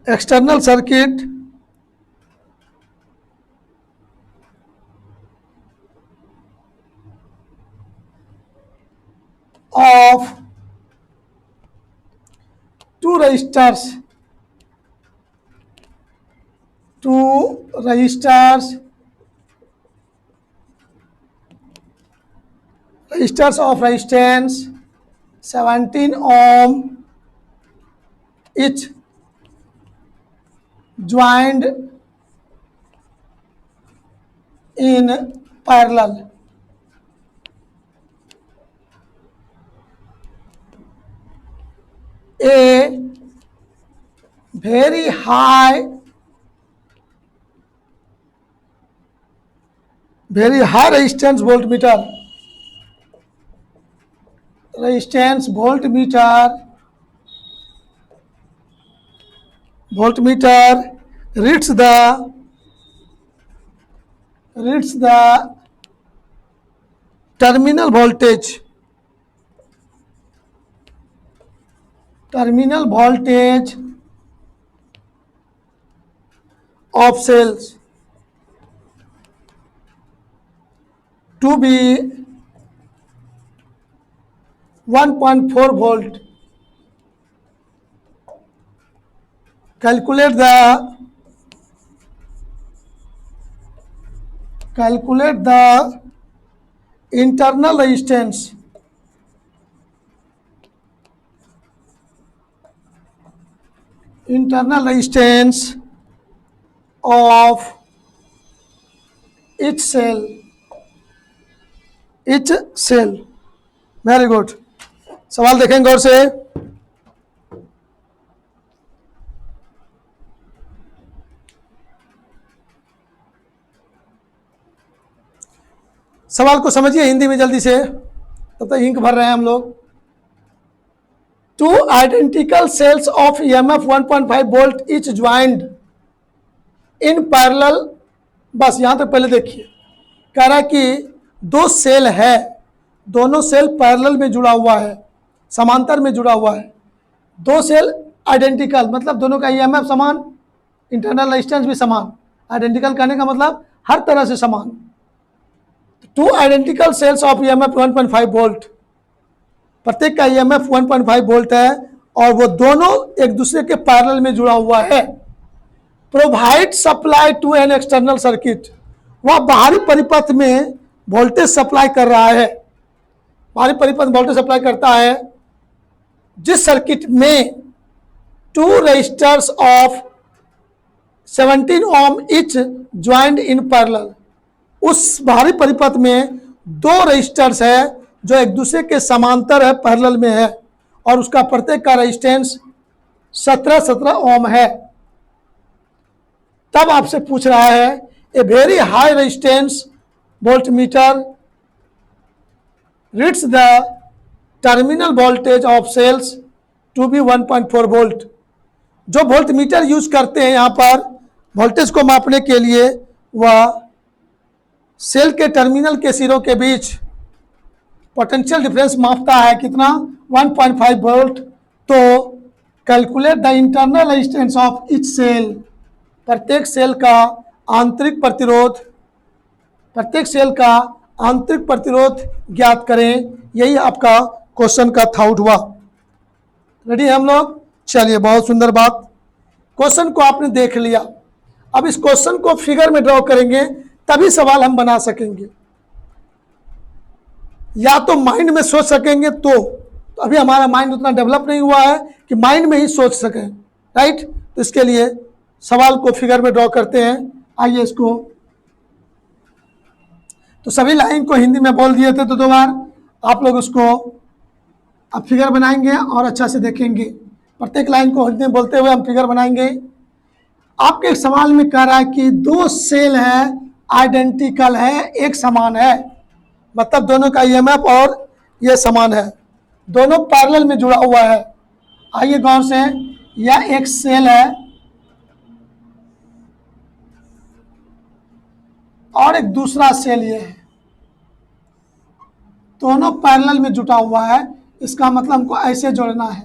[SPEAKER 1] external circuit of two resistors, resistors of resistance 17 ohm each, joined in parallel. A very high resistance voltmeter reads the terminal voltage of cells to be 1.4 volt. Calculate the internal resistance of each cell. Very good. सवाल देखेंगे गौर से. सवाल को समझिए हिंदी में जल्दी से, तब तक इंक भर रहे हैं हम लोग. To identical sales of EMF 1.5 volt etch joined in parallel. बस यहां तक पहले देखिए. कह रहा है कि दो सेल है, दोनों सेल पैरेलल में जुड़ा हुआ है, समांतर में जुड़ा हुआ है. दो सेल आइडेंटिकल मतलब दोनों का ईएमएफ समान, इंटरनल रेजिस्टेंस भी समान. आइडेंटिकल कहने का मतलब हर तरह से समान. To identical sales of EMF 1.5 volt, प्रत्येक का ईएमएफ 1.5 वोल्ट है और वो दोनों एक दूसरे के पैरेलल में जुड़ा हुआ है. Provide supply to an external circuit, वह बाहरी परिपथ में वोल्टेज सप्लाई कर रहा है. बाहरी परिपथ वोल्टेज सप्लाई करता है जिस सर्किट में two resistors of 17 ohm each joined in parallel. उस बाहरी परिपथ में दो रेजिस्टर्स है जो एक दूसरे के समांतर है, पैरेलल में है, और उसका प्रत्येक का रेजिस्टेंस 17 ओम है. तब आपसे पूछ रहा है a very high resistance voltmeter reads the terminal voltage of cells to be 1.4 volt. जो वोल्टमीटर यूज करते हैं यहाँ पर वोल्टेज को मापने के लिए, वह सेल के टर्मिनल के सिरों के बीच पोटेंशियल डिफरेंस मापता है. कितना? 1.5 वोल्ट. तो calculate the internal resistance of each cell, प्रत्येक सेल का आंतरिक प्रतिरोध ज्ञात करें. यही आपका क्वेश्चन का थाउट हुआ. रेडी है हम लोग? चलिए, बहुत सुंदर बात. क्वेश्चन को आपने देख लिया. अब इस क्वेश्चन को फिगर में ड्रॉ करेंगे तभी सवाल हम बना सकेंगे. या तो माइंड में सोच सकेंगे तो अभी हमारा माइंड उतना डेवलप नहीं हुआ है कि माइंड में ही सोच सकें. राइट? तो इसके लिए सवाल को फिगर में ड्रॉ करते हैं. आइए इसको, तो सभी लाइन को हिंदी में बोल दिए थे तो दो बार आप लोग उसको अब फिगर बनाएंगे और अच्छा से देखेंगे. प्रत्येक लाइन को हिंदी में बोलते हुए हम फिगर बनाएंगे. आपके सवाल में कह रहा है कि दो सेल है, आइडेंटिकल है, एक समान है, मतलब दोनों का ईएमएफ और ये समान है, दोनों पैरेलल में जुड़ा हुआ है. आइए गौर से, यह एक सेल है और एक दूसरा सेल ये है, दोनों पैरेलल में जुटा हुआ है। इसका मतलब हमको ऐसे जोड़ना है।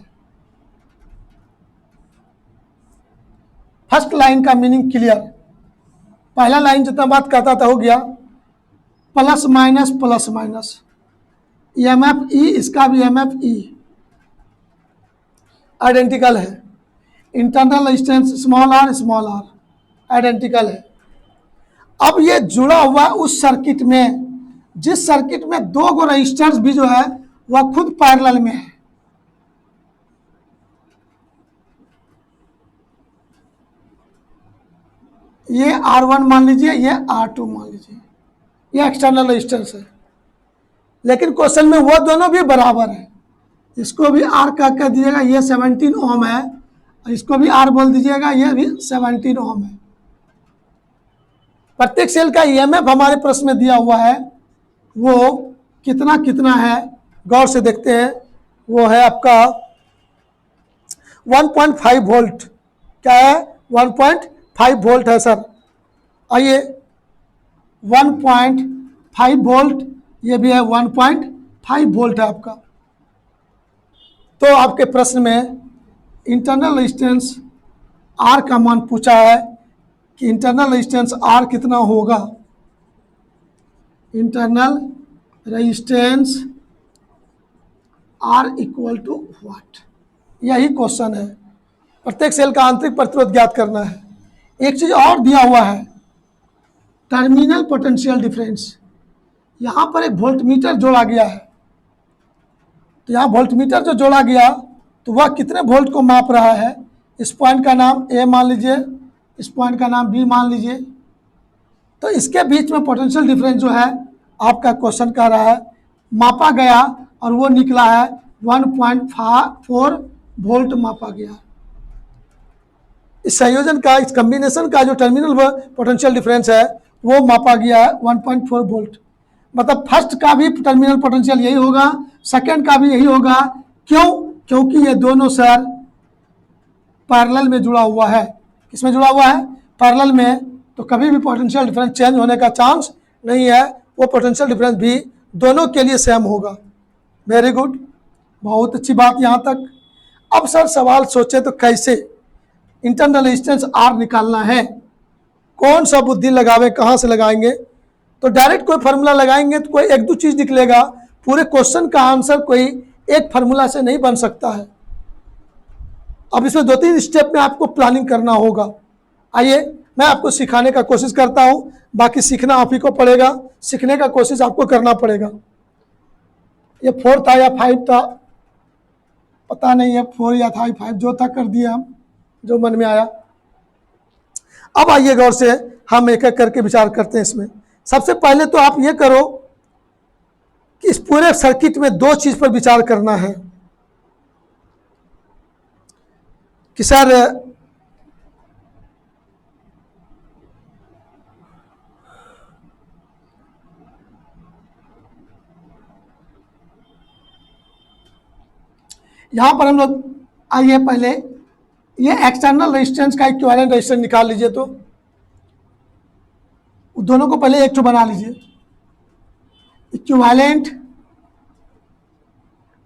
[SPEAKER 1] फर्स्ट लाइन का मीनिंग क्लियर। पहला लाइन जितना बात करता था हो गया, प्लस माइनस EMF E, इसका भी EMF E आइडेंटिकल है। Internal resistance small r identical है। अब ये जुड़ा हुआ उस सर्किट में, जिस सर्किट में दो गो रजिस्टर्स भी जो है वह खुद पैरेलल में है। ये R1 मान लीजिए, ये R2 मान लीजिए, ये एक्सटर्नल रेजिस्टेंस है। लेकिन क्वेश्चन में वो दोनों भी बराबर है। इसको भी R कह दीजिएगा, ये 17 ओम है, और इसको भी R बोल दीजिएगा, ये भी 17 ओम है। प्रत्येक सेल का EMF हमारे प्रश्न में दिया हुआ है, वो कितना कितना है गौर से देखते हैं। वो है आपका 1.5 वोल्ट। क्या है? 1.5 वोल्ट है सर। आइए 1.5 वोल्ट, ये भी है 1.5 वोल्ट है आपका। तो आपके प्रश्न में इंटरनल रेजिस्टेंस R का मान पूछा है कि इंटरनल रेजिस्टेंस R कितना होगा। Internal resistance R equal to what, यही क्वेश्चन है। प्रत्येक सेल का आंतरिक प्रतिरोध ज्ञात करना है। एक चीज और दिया हुआ है, टर्मिनल पोटेंशियल डिफरेंस। यहाँ पर एक वोल्टमीटर जोड़ा गया है, तो यहाँ वोल्टमीटर जो जोड़ा गया तो वह कितने वोल्ट को माप रहा है। इस पॉइंट का नाम A मान लीजिए, इस पॉइंट का नाम B मान लीजिए। तो इसके बीच में पोटेंशियल डिफरेंस जो है आपका क्वेश्चन कह रहा है मापा गया, और वो निकला है 1.4 वोल्ट मापा गया। इस संयोजन का, इस कॉम्बिनेशन का जो टर्मिनल पोटेंशियल डिफरेंस है वो मापा गया है 1.4 वोल्ट। मतलब फर्स्ट का भी टर्मिनल पोटेंशियल यही होगा, सेकंड का भी यही होगा। क्यों? क्योंकि ये दोनों सर पैरेलल में जुड़ा हुआ है। किसमें जुड़ा हुआ है? पैरेलल में। तो कभी भी पोटेंशियल डिफरेंस चेंज होने का चांस नहीं है, वो पोटेंशियल डिफरेंस भी दोनों के लिए सेम होगा। वेरी गुड, बहुत अच्छी बात यहाँ तक। अब सर सवाल सोचे तो कैसे इंटरनल रेजिस्टेंस R निकालना है, कौन सा बुद्धि लगावे, कहाँ से लगाएंगे? तो डायरेक्ट कोई फार्मूला लगाएंगे तो कोई एक दो चीज निकलेगा। पूरे क्वेश्चन का आंसर कोई एक फार्मूला से नहीं बन सकता है। अब इसमें 2-3 स्टेप में आपको प्लानिंग करना होगा। आइए मैं आपको सिखाने का कोशिश करता हूँ, बाकी सीखना आप ही को पड़ेगा, सीखने का कोशिश आपको करना पड़ेगा। ये 4 था या 5 था पता नहीं है, 4 या था 5, जो था कर दिया हम, जो मन में आया। अब आइए गौर से हम एक एक करके विचार करते हैं इसमें। सबसे पहले तो आप ये करो कि इस पूरे सर्किट में 2 चीज पर विचार करना है कि सर यहां पर हम लोग, आइए पहले ये एक्सटर्नल रेजिस्टेंस का इक्विवेलेंट रेजिस्टेंस निकाल लीजिए। तो दोनों को पहले एक तो बना लीजिए। Equivalent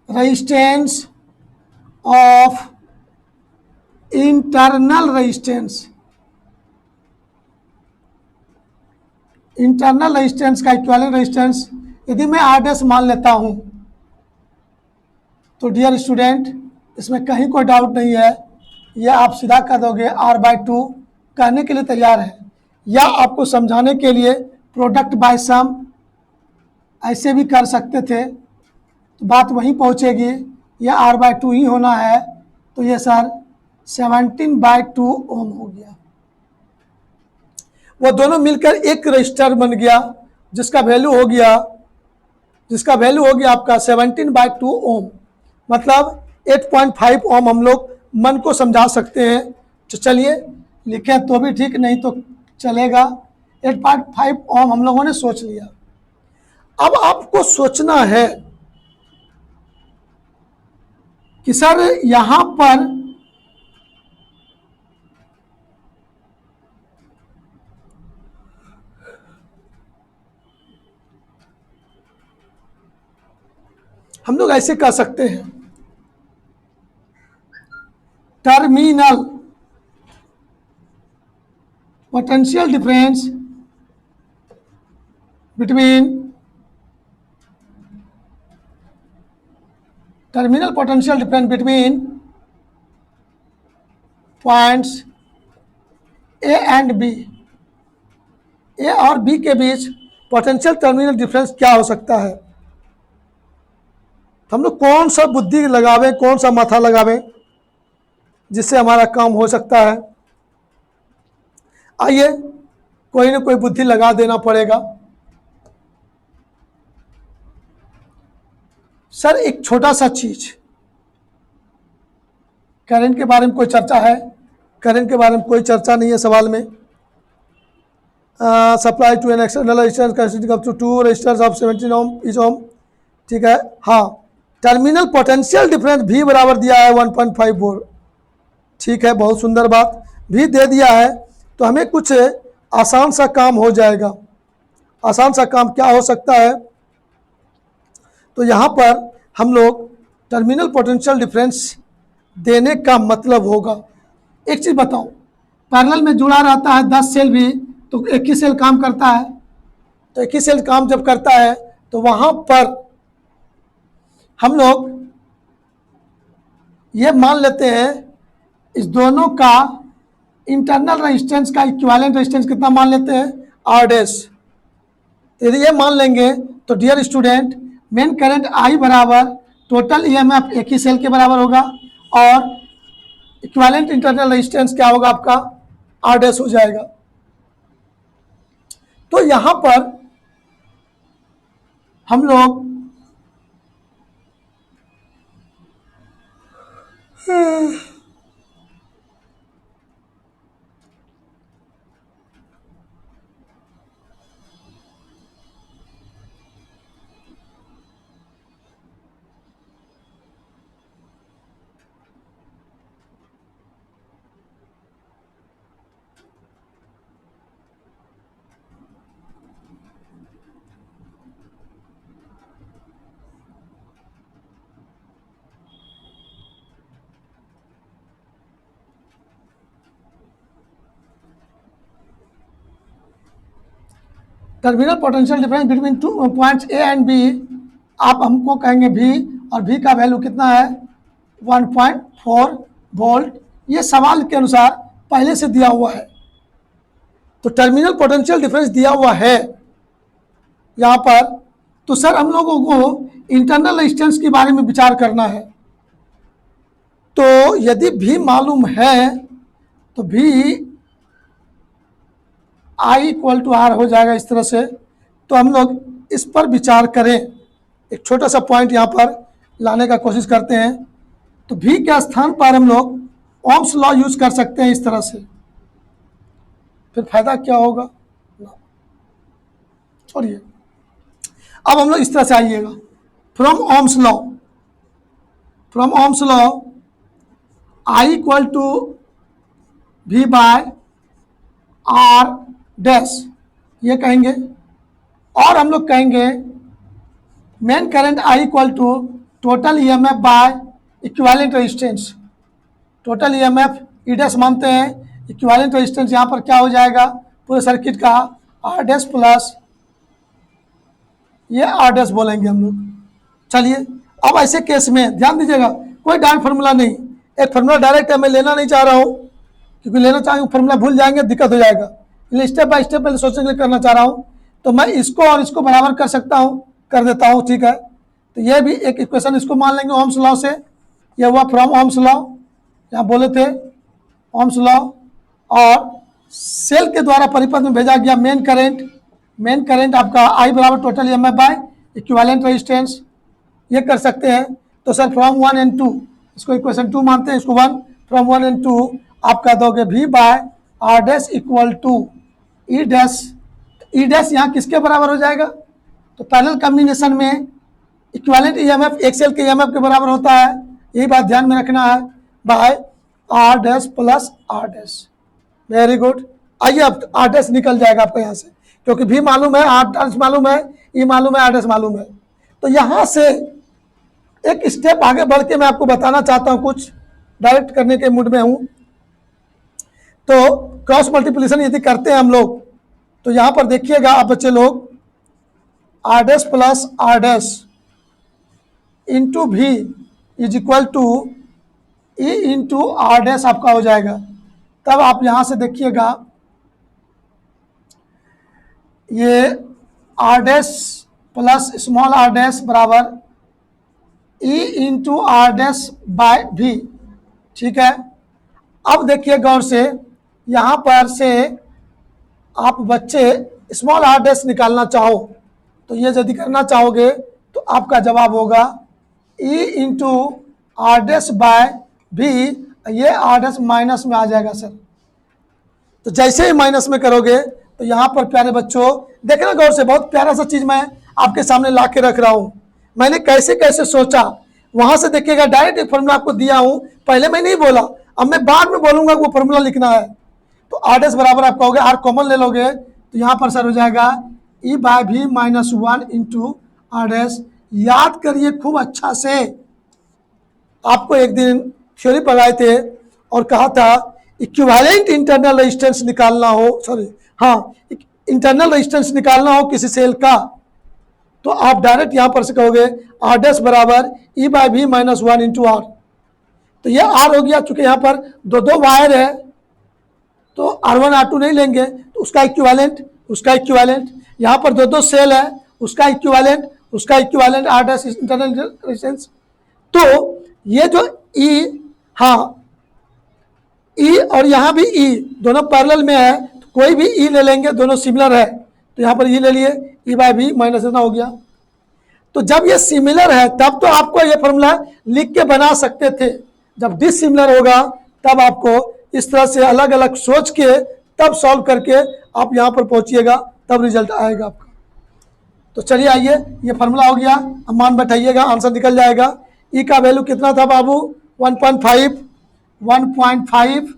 [SPEAKER 1] resistance of internal resistance, internal resistance का इक्विवेलेंट रेजिस्टेंस यदि मैं R' मान लेता हूं तो डियर स्टूडेंट इसमें कहीं कोई डाउट नहीं है, यह आप सीधा कर दोगे R/2 कहने के लिए तैयार है, या आपको समझाने के लिए प्रोडक्ट बाय सम ऐसे भी कर सकते थे, तो बात वहीं पहुंचेगी। यह R/2 ही होना है, तो ये सर 17/2 ओम हो गया। वो दोनों मिलकर एक रजिस्टर बन गया जिसका वैल्यू हो गया आपका 17/2 ओम, मतलब 8.5 ओम हम लोग मन को समझा सकते हैं। तो चलिए लिखें तो भी ठीक, नहीं तो चलेगा। 8.5 ओम हम लोगों ने सोच लिया। अब आपको सोचना है कि सर यहां पर हम लोग ऐसे कह सकते हैं, terminal potential difference between points A and B, A और बी के बीच पोटेंशियल टर्मिनल डिफरेंस क्या हो सकता है। हम लोग कौन सा बुद्धि लगावें, कौन सा माथा लगावें जिससे हमारा काम हो सकता है। आइए कोई ना कोई बुद्धि लगा देना पड़ेगा। सर एक छोटा सा चीज, करंट के बारे में कोई चर्चा है? करंट के बारे में कोई चर्चा नहीं है सवाल में। Supply to an external resistance consisting up to 2 resistors of 17 ohm each ohm, ठीक है। हाँ, टर्मिनल पोटेंशियल डिफरेंस भी बराबर दिया है 1.5 वोल्ट, ठीक है, बहुत सुंदर बात, भी दे दिया है। तो हमें कुछ आसान सा काम हो जाएगा। आसान सा काम क्या हो सकता है? तो यहाँ पर हम लोग टर्मिनल पोटेंशियल डिफरेंस देने का मतलब होगा, एक चीज़ बताओ, पैरेलल में जुड़ा रहता है 10 सेल भी तो एक ही सेल काम करता है। तो एक ही सेल काम जब करता है तो वहाँ पर हम लोग ये मान लेते हैं इस दोनों का इंटरनल रेजिस्टेंस का इक्विवेलेंट रेजिस्टेंस कितना मान लेते हैं? R dash. यदि ये मान लेंगे तो dear student, main current I बराबर टोटल ईएमएफ एक ही सेल के बराबर होगा और इक्विवेलेंट इंटरनल रेजिस्टेंस क्या होगा आपका? आर डैश हो जाएगा। तो यहां पर हम लोग terminal potential difference between 2 points A and B, आप हमको कहेंगे भी, और भी का वैल्यू कितना है? 1.4 वोल्ट। ये सवाल के अनुसार पहले से दिया हुआ है। तो टर्मिनल पोटेंशियल डिफरेंस दिया हुआ है यहाँ पर। तो सर हम लोगों को इंटरनल रेजिस्टेंस के बारे में विचार करना है। तो यदि भी मालूम है तो भी आई इक्वल टू आर हो जाएगा इस तरह से। तो हम लोग इस पर विचार करें, एक छोटा सा पॉइंट यहाँ पर लाने का कोशिश करते हैं। तो भी के स्थान पर हम लोग ओम्स लॉ यूज कर सकते हैं इस तरह से। फिर फायदा क्या होगा? छोड़िए, अब हम लोग इस तरह से आइएगा, from Ohm's law I equal to V by R dash, ये कहेंगे। और हम लोग कहेंगे main current I equal to total EMF by equivalent resistance. Total EMF E dash मानते हैं, इक्विवेलेंट रेजिस्टेंस यहाँ पर क्या हो जाएगा पूरे सर्किट का? आर डैश प्लस ये आर डैश बोलेंगे हम लोग। चलिए, अब ऐसे केस में ध्यान दीजिएगा, कोई डायरेक्ट फार्मूला नहीं, एक फार्मूला डायरेक्ट है मैं लेना नहीं चाह रहा हूँ, क्योंकि लेना चाहेंगे फार्मूला भूल जाएंगे, दिक्कत हो जाएगा। इसलिए स्टेप बाय स्टेप पहले सोचने के लिए करना चाह रहा हूँ। तो मैं इसको और इसको बराबर कर सकता हूँ, कर देता हूँ, ठीक है। तो ये भी एक इक्वेशन इसको मान लेंगे ओम्स लॉ से। ये हुआ फ्रॉम ओम्स लॉ, यहाँ बोले थे ओम्स लॉ। और सेल के द्वारा परिपथ में भेजा गया मेन करंट आपका आई बराबर total EMF by equivalent resistance, ये कर सकते हैं। तो सर फ्रॉम 1 एंड 2, इसको इक्वेशन 2 मानते हैं, इसको 1, फ्रॉम 1 एंड 2 आप कह दोगे V by R dash equal to E dash. E dash यहाँ किसके बराबर हो जाएगा? तो पैरेलल कॉम्बिनेशन में इक्विवेलेंट ईएमएफ एक सेल के ईएमएफ के बराबर होता है, यही बात ध्यान में रखना है, by R dash plus R dash. Very good. आइए अब आर डैश निकल जाएगा आपको यहाँ से, क्योंकि भी मालूम है, आर डैश मालूम है, ई मालूम है, आर डैश मालूम है। तो यहाँ से एक स्टेप आगे बढ़ के मैं आपको बताना चाहता हूँ, कुछ डायरेक्ट करने के मूड में हूँ। तो क्रॉस मल्टीप्लिकेशन यदि करते हैं हम लोग, तो यहाँ पर देखिएगा आप बच्चे लोग, R dash plus R dash into भी is equal to E into R dash आपका हो जाएगा। तब आप यहाँ से देखिएगा, ये R dash plus small R dash बराबर E into R dash by भी, ठीक है। अब देखिए गौर से, यहाँ पर से आप बच्चे स्मॉल आर डैश निकालना चाहो, तो ये यदि करना चाहोगे तो आपका जवाब होगा E into R dash by भी, ये आर डैश माइनस में आ जाएगा सर। तो जैसे ही माइनस में करोगे तो यहाँ पर प्यारे बच्चों देखना गौर से, बहुत प्यारा सा चीज़ मैं आपके सामने ला के रख रहा हूँ। मैंने कैसे कैसे सोचा, वहाँ से देखिएगा डायरेक्ट एक फॉर्मूला आपको दिया हूँ, पहले मैं नहीं बोला, अब मैं बाद में बोलूँगा वो फॉर्मूला लिखना है। तो आर डैश बराबर आप कहोगे, आर कॉमन ले लोगे तो यहाँ पर सर हो जाएगा ई बाय भी माइनस 1 इंटू आर डैश। याद करिए खूब अच्छा से, आपको एक दिन थ्योरी पढ़ाए थे और कहा था इक्विवेलेंट इंटरनल रेजिस्टेंस निकालना हो, सॉरी हाँ, इंटरनल रेजिस्टेंस निकालना हो किसी सेल का, तो आप डायरेक्ट यहाँ पर से कहोगे आर डैश बराबर ई बाय भी माइनस 1 इंटू आर। तो ये आर हो गया, चूंकि यहाँ पर दो वायर है तो R1 R2 नहीं लेंगे, तो उसका इक्विवेलेंट, यहाँ पर दो सेल है, उसका equivalent R dash internal resistance. तो ये जो ई, हाँ ई और यहाँ भी ई दोनों पैरेलल में है, तो कोई भी ई ले लेंगे, दोनों सिमिलर है, तो यहाँ पर ई ले लिए, ई बाय भी माइनस इतना हो गया। तो जब ये सिमिलर है तब तो आपको ये फॉर्मूला लिख के बना सकते थे, जब डिसिमिलर होगा तब आपको इस तरह से अलग अलग सोच के तब सॉल्व करके आप यहाँ पर पहुँचिएगा, तब रिजल्ट आएगा आपका। तो चलिए आइए, ये फार्मूला हो गया, अब मान बैठाइएगा, आंसर निकल जाएगा। ई का वैल्यू कितना था बाबू, 1.5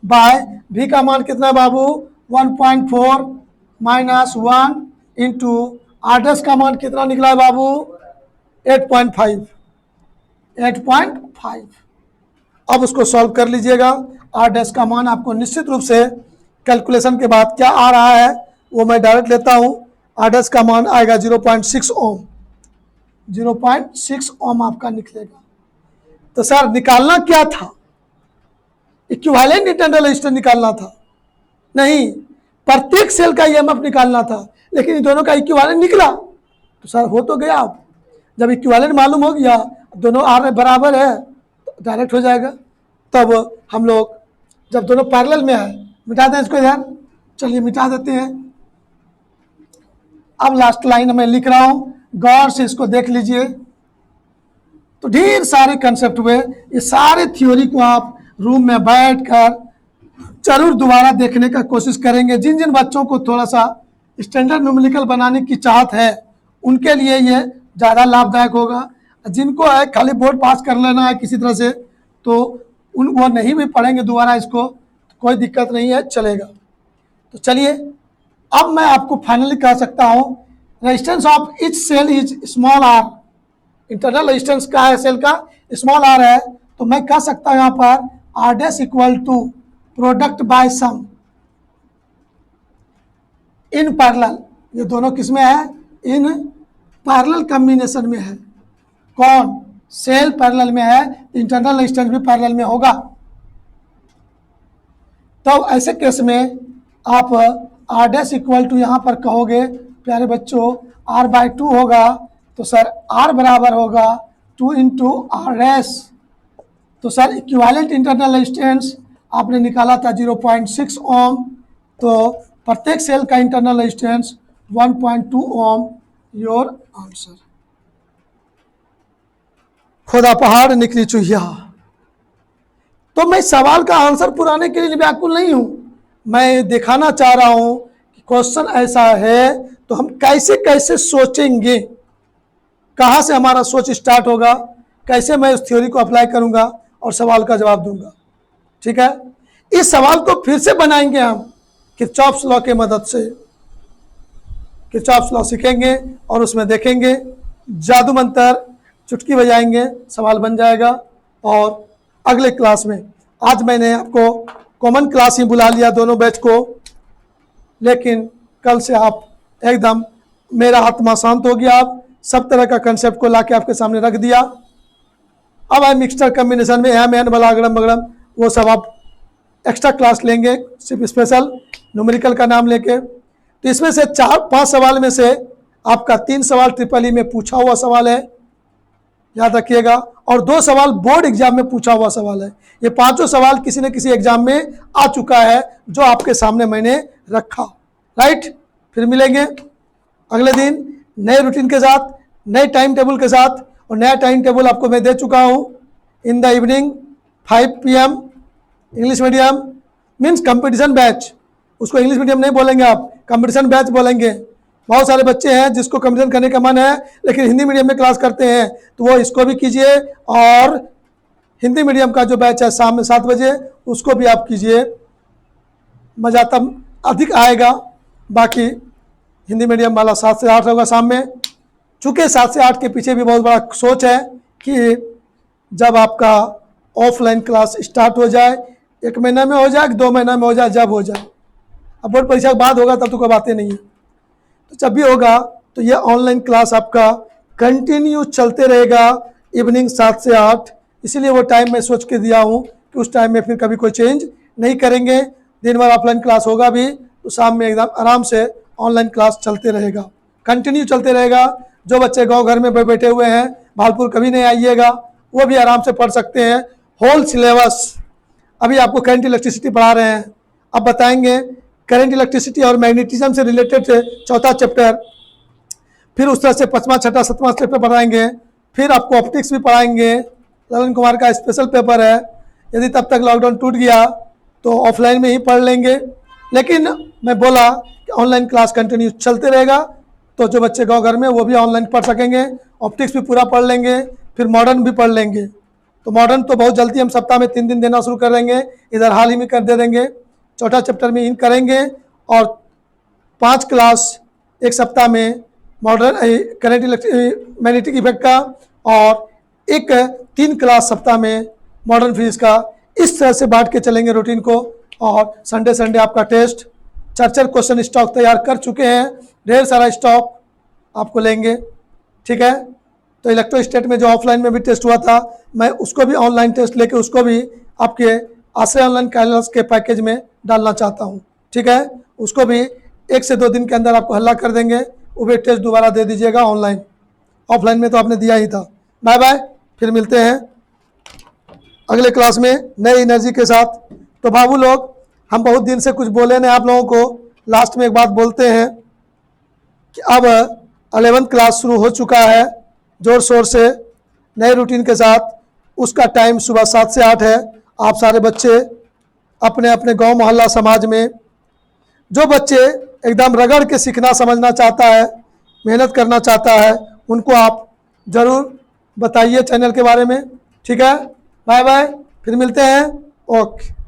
[SPEAKER 1] बाय भी का मान कितना है बाबू, 1.4 माइनस 1 इंटू आर डैश का मान कितना निकला है बाबू, 8.5। अब उसको सॉल्व कर लीजिएगा। आर डैश का मान आपको निश्चित रूप से कैलकुलेशन के बाद क्या आ रहा है वो मैं डायरेक्ट लेता हूं। आर डैश का मान आएगा 0.6 ओम, 0.6 ओम आपका निकलेगा। तो सर निकालना क्या था, इक्विवेलेंट इंटरनल रेजिस्टेंस निकालना था, नहीं प्रत्येक सेल का ईएमएफ निकालना था, लेकिन इन दोनों का इक्विवेलेंट निकला तो सर हो तो गया। आप जब इक्विवेलेंट मालूम हो गया, दोनों आर बराबर है तो डायरेक्ट हो जाएगा। तब हम लोग जब दोनों पैरेलल में है, मिटा दें इसको इधर, चलिए मिटा देते हैं। अब लास्ट लाइन मैं लिख रहा हूं, गौर से इसको देख लीजिए। तो ढेर सारे कंसेप्ट हुए, ये सारे थ्योरी को आप रूम में बैठकर जरूर दोबारा देखने का कोशिश करेंगे। जिन जिन बच्चों को थोड़ा सा स्टैंडर्ड न्यूमेरिकल बनाने की चाहत है उनके लिए ये ज़्यादा लाभदायक होगा। जिनको है खाली बोर्ड पास कर लेना है किसी तरह से, तो वो नहीं भी पढ़ेंगे दोबारा इसको, तो कोई दिक्कत नहीं है, चलेगा। तो चलिए अब मैं आपको फाइनली कह सकता हूँ, resistance of each cell is small R. Internal resistance का है सेल का, स्मॉल आर है, तो मैं कह सकता हूँ यहाँ पर R dash equal to product by sum in parallel. ये दोनों किस में है, इन पैरेलल कॉम्बिनेशन में है। कौन, सेल पैरेलल में है, इंटरनल रेजिस्टेंस भी पैरेलल में होगा। तो ऐसे केस में आप आर डैश इक्वल टू यहाँ पर कहोगे प्यारे बच्चों आर बाय 2 होगा, तो सर आर बराबर होगा 2 इंटू आर डैश। तो सर इक्विवेलेंट इंटरनल रेजिस्टेंस आपने निकाला था 0.6 ओम, तो प्रत्येक सेल का internal resistance 1.2 ohm. Your answer. खुदा पहाड़ निकली चुहिया। तो मैं सवाल का आंसर पुराने के लिए व्याकुल नहीं हूं, मैं दिखाना चाह रहा हूं कि क्वेश्चन ऐसा है तो हम कैसे कैसे सोचेंगे, कहां से हमारा सोच स्टार्ट होगा कैसे मैं उस थ्योरी को अप्लाई करूंगा और सवाल का जवाब दूंगा। ठीक है, इस सवाल को फिर से बनाएंगे हम किरचॉफ्स लॉ के मदद से। किरचॉफ्स लॉ सीखेंगे और उसमें देखेंगे, जादू मंत्र चुटकी बजाएंगे, सवाल बन जाएगा। और अगले क्लास में, आज मैंने आपको कॉमन क्लास ही बुला लिया दोनों बैच को, लेकिन कल से आप एकदम, मेरा आत्मा शांत हो गया, आप सब तरह का कंसेप्ट को लाके आपके सामने रख दिया। अब आई मिक्सचर कम्बिनेशन में एम एन बलागड़म बगड़म वो सब आप एक्स्ट्रा क्लास लेंगे, सिर्फ स्पेशल न्यूमेरिकल का नाम लेके। तो इसमें से 4-5 सवाल में से आपका 3 सवाल ट्रिपल ई में पूछा हुआ सवाल है, याद रखिएगा, और 2 सवाल बोर्ड एग्जाम में पूछा हुआ सवाल है। ये 5 सवाल किसी न किसी एग्जाम में आ चुका है जो आपके सामने मैंने रखा। राइट, फिर मिलेंगे अगले दिन नए रूटीन के साथ, नए टाइम टेबल के साथ। और नया टाइम टेबल आपको मैं दे चुका हूँ, in the evening 5 PM English medium means competition batch, उसको इंग्लिश मीडियम नहीं बोलेंगे आप, कंपटीशन बैच बोलेंगे। बहुत सारे बच्चे हैं जिसको कंपटीशन करने का मन है लेकिन हिंदी मीडियम में क्लास करते हैं, तो वो इसको भी कीजिए, और हिंदी मीडियम का जो बैच है शाम में 7 बजे उसको भी आप कीजिए, मज़ा तब अधिक आएगा। बाकी हिंदी मीडियम वाला 7 से 8 होगा शाम में। चूँकि 7 से 8 के पीछे भी बहुत बड़ा सोच है कि जब आपका ऑफलाइन क्लास स्टार्ट हो जाए, 1 महीना में हो जाए, 2 महीना में हो जाए, जब हो जाए, अब बोर्ड परीक्षा के बाद होगा तब तो कोई बातें नहीं है, तो जब भी होगा तो ये ऑनलाइन क्लास आपका कंटिन्यू चलते रहेगा इवनिंग 7 से 8। इसीलिए वो टाइम मैं सोच के दिया हूँ कि उस टाइम में फिर कभी कोई चेंज नहीं करेंगे। दिन भर ऑफलाइन क्लास होगा भी तो शाम में एकदम आराम से ऑनलाइन क्लास चलते रहेगा, कंटिन्यू चलते रहेगा। जो बच्चे गांव घर में बैठे हुए हैं, भागलपुर कभी नहीं आइएगा, वो भी आराम से पढ़ सकते हैं। होल सिलेबस अभी आपको करंट इलेक्ट्रिसिटी पढ़ा रहे हैं, अब बताएंगे करंट इलेक्ट्रिसिटी और मैग्नेटिज्म से रिलेटेड है 4था चैप्टर, फिर उस तरह से 5वां 6वां 7वां चैप्टर पढ़ाएंगे। फिर आपको ऑप्टिक्स भी पढ़ाएंगे, ललन कुमार का स्पेशल पेपर है। यदि तब तक लॉकडाउन टूट गया तो ऑफलाइन में ही पढ़ लेंगे, लेकिन मैं बोला कि ऑनलाइन क्लास कंटिन्यू चलते रहेगा, तो जो बच्चे गाँव घर में वो भी ऑनलाइन पढ़ सकेंगे। ऑप्टिक्स भी पूरा पढ़ लेंगे, फिर मॉडर्न भी पढ़ लेंगे। तो मॉडर्न तो बहुत जल्दी हम सप्ताह में 3 दिन देना शुरू कर देंगे, इधर हाल ही में कर दे देंगे। 4था चैप्टर में इन करेंगे और 5 क्लास एक सप्ताह में मॉडर्न करंट मैग्नेटिक इफेक्ट का, और 3 क्लास सप्ताह में मॉडर्न फिजिक्स का। इस तरह से बांट के चलेंगे रूटीन को। और संडे आपका टेस्ट, 4 क्वेश्चन स्टॉक तैयार कर चुके हैं, ढेर सारा स्टॉक आपको लेंगे। ठीक है, तो इलेक्ट्रोस्टेट में जो ऑफलाइन में भी टेस्ट हुआ था, मैं उसको भी ऑनलाइन टेस्ट लेके उसको भी आपके आश्रय ऑनलाइन क्लास के पैकेज में डालना चाहता हूँ। ठीक है, उसको भी 1 से 2 दिन के अंदर आपको हल्ला कर देंगे, वो भी टेस्ट दोबारा दे दीजिएगा ऑनलाइन। ऑफलाइन में तो आपने दिया ही था। बाय बाय, फिर मिलते हैं अगले क्लास में नई एनर्जी के साथ। तो बाबू लोग, हम बहुत दिन से कुछ बोले नहीं आप लोगों को, लास्ट में एक बात बोलते हैं कि अब 11th क्लास शुरू हो चुका है जोर शोर से नए रूटीन के साथ। उसका टाइम सुबह 7 से 8 है। आप सारे बच्चे अपने अपने गांव मोहल्ला समाज में, जो बच्चे एकदम रगड़ के सीखना समझना चाहता है, मेहनत करना चाहता है, उनको आप ज़रूर बताइए चैनल के बारे में। ठीक है, बाय बाय, फिर मिलते हैं। ओके।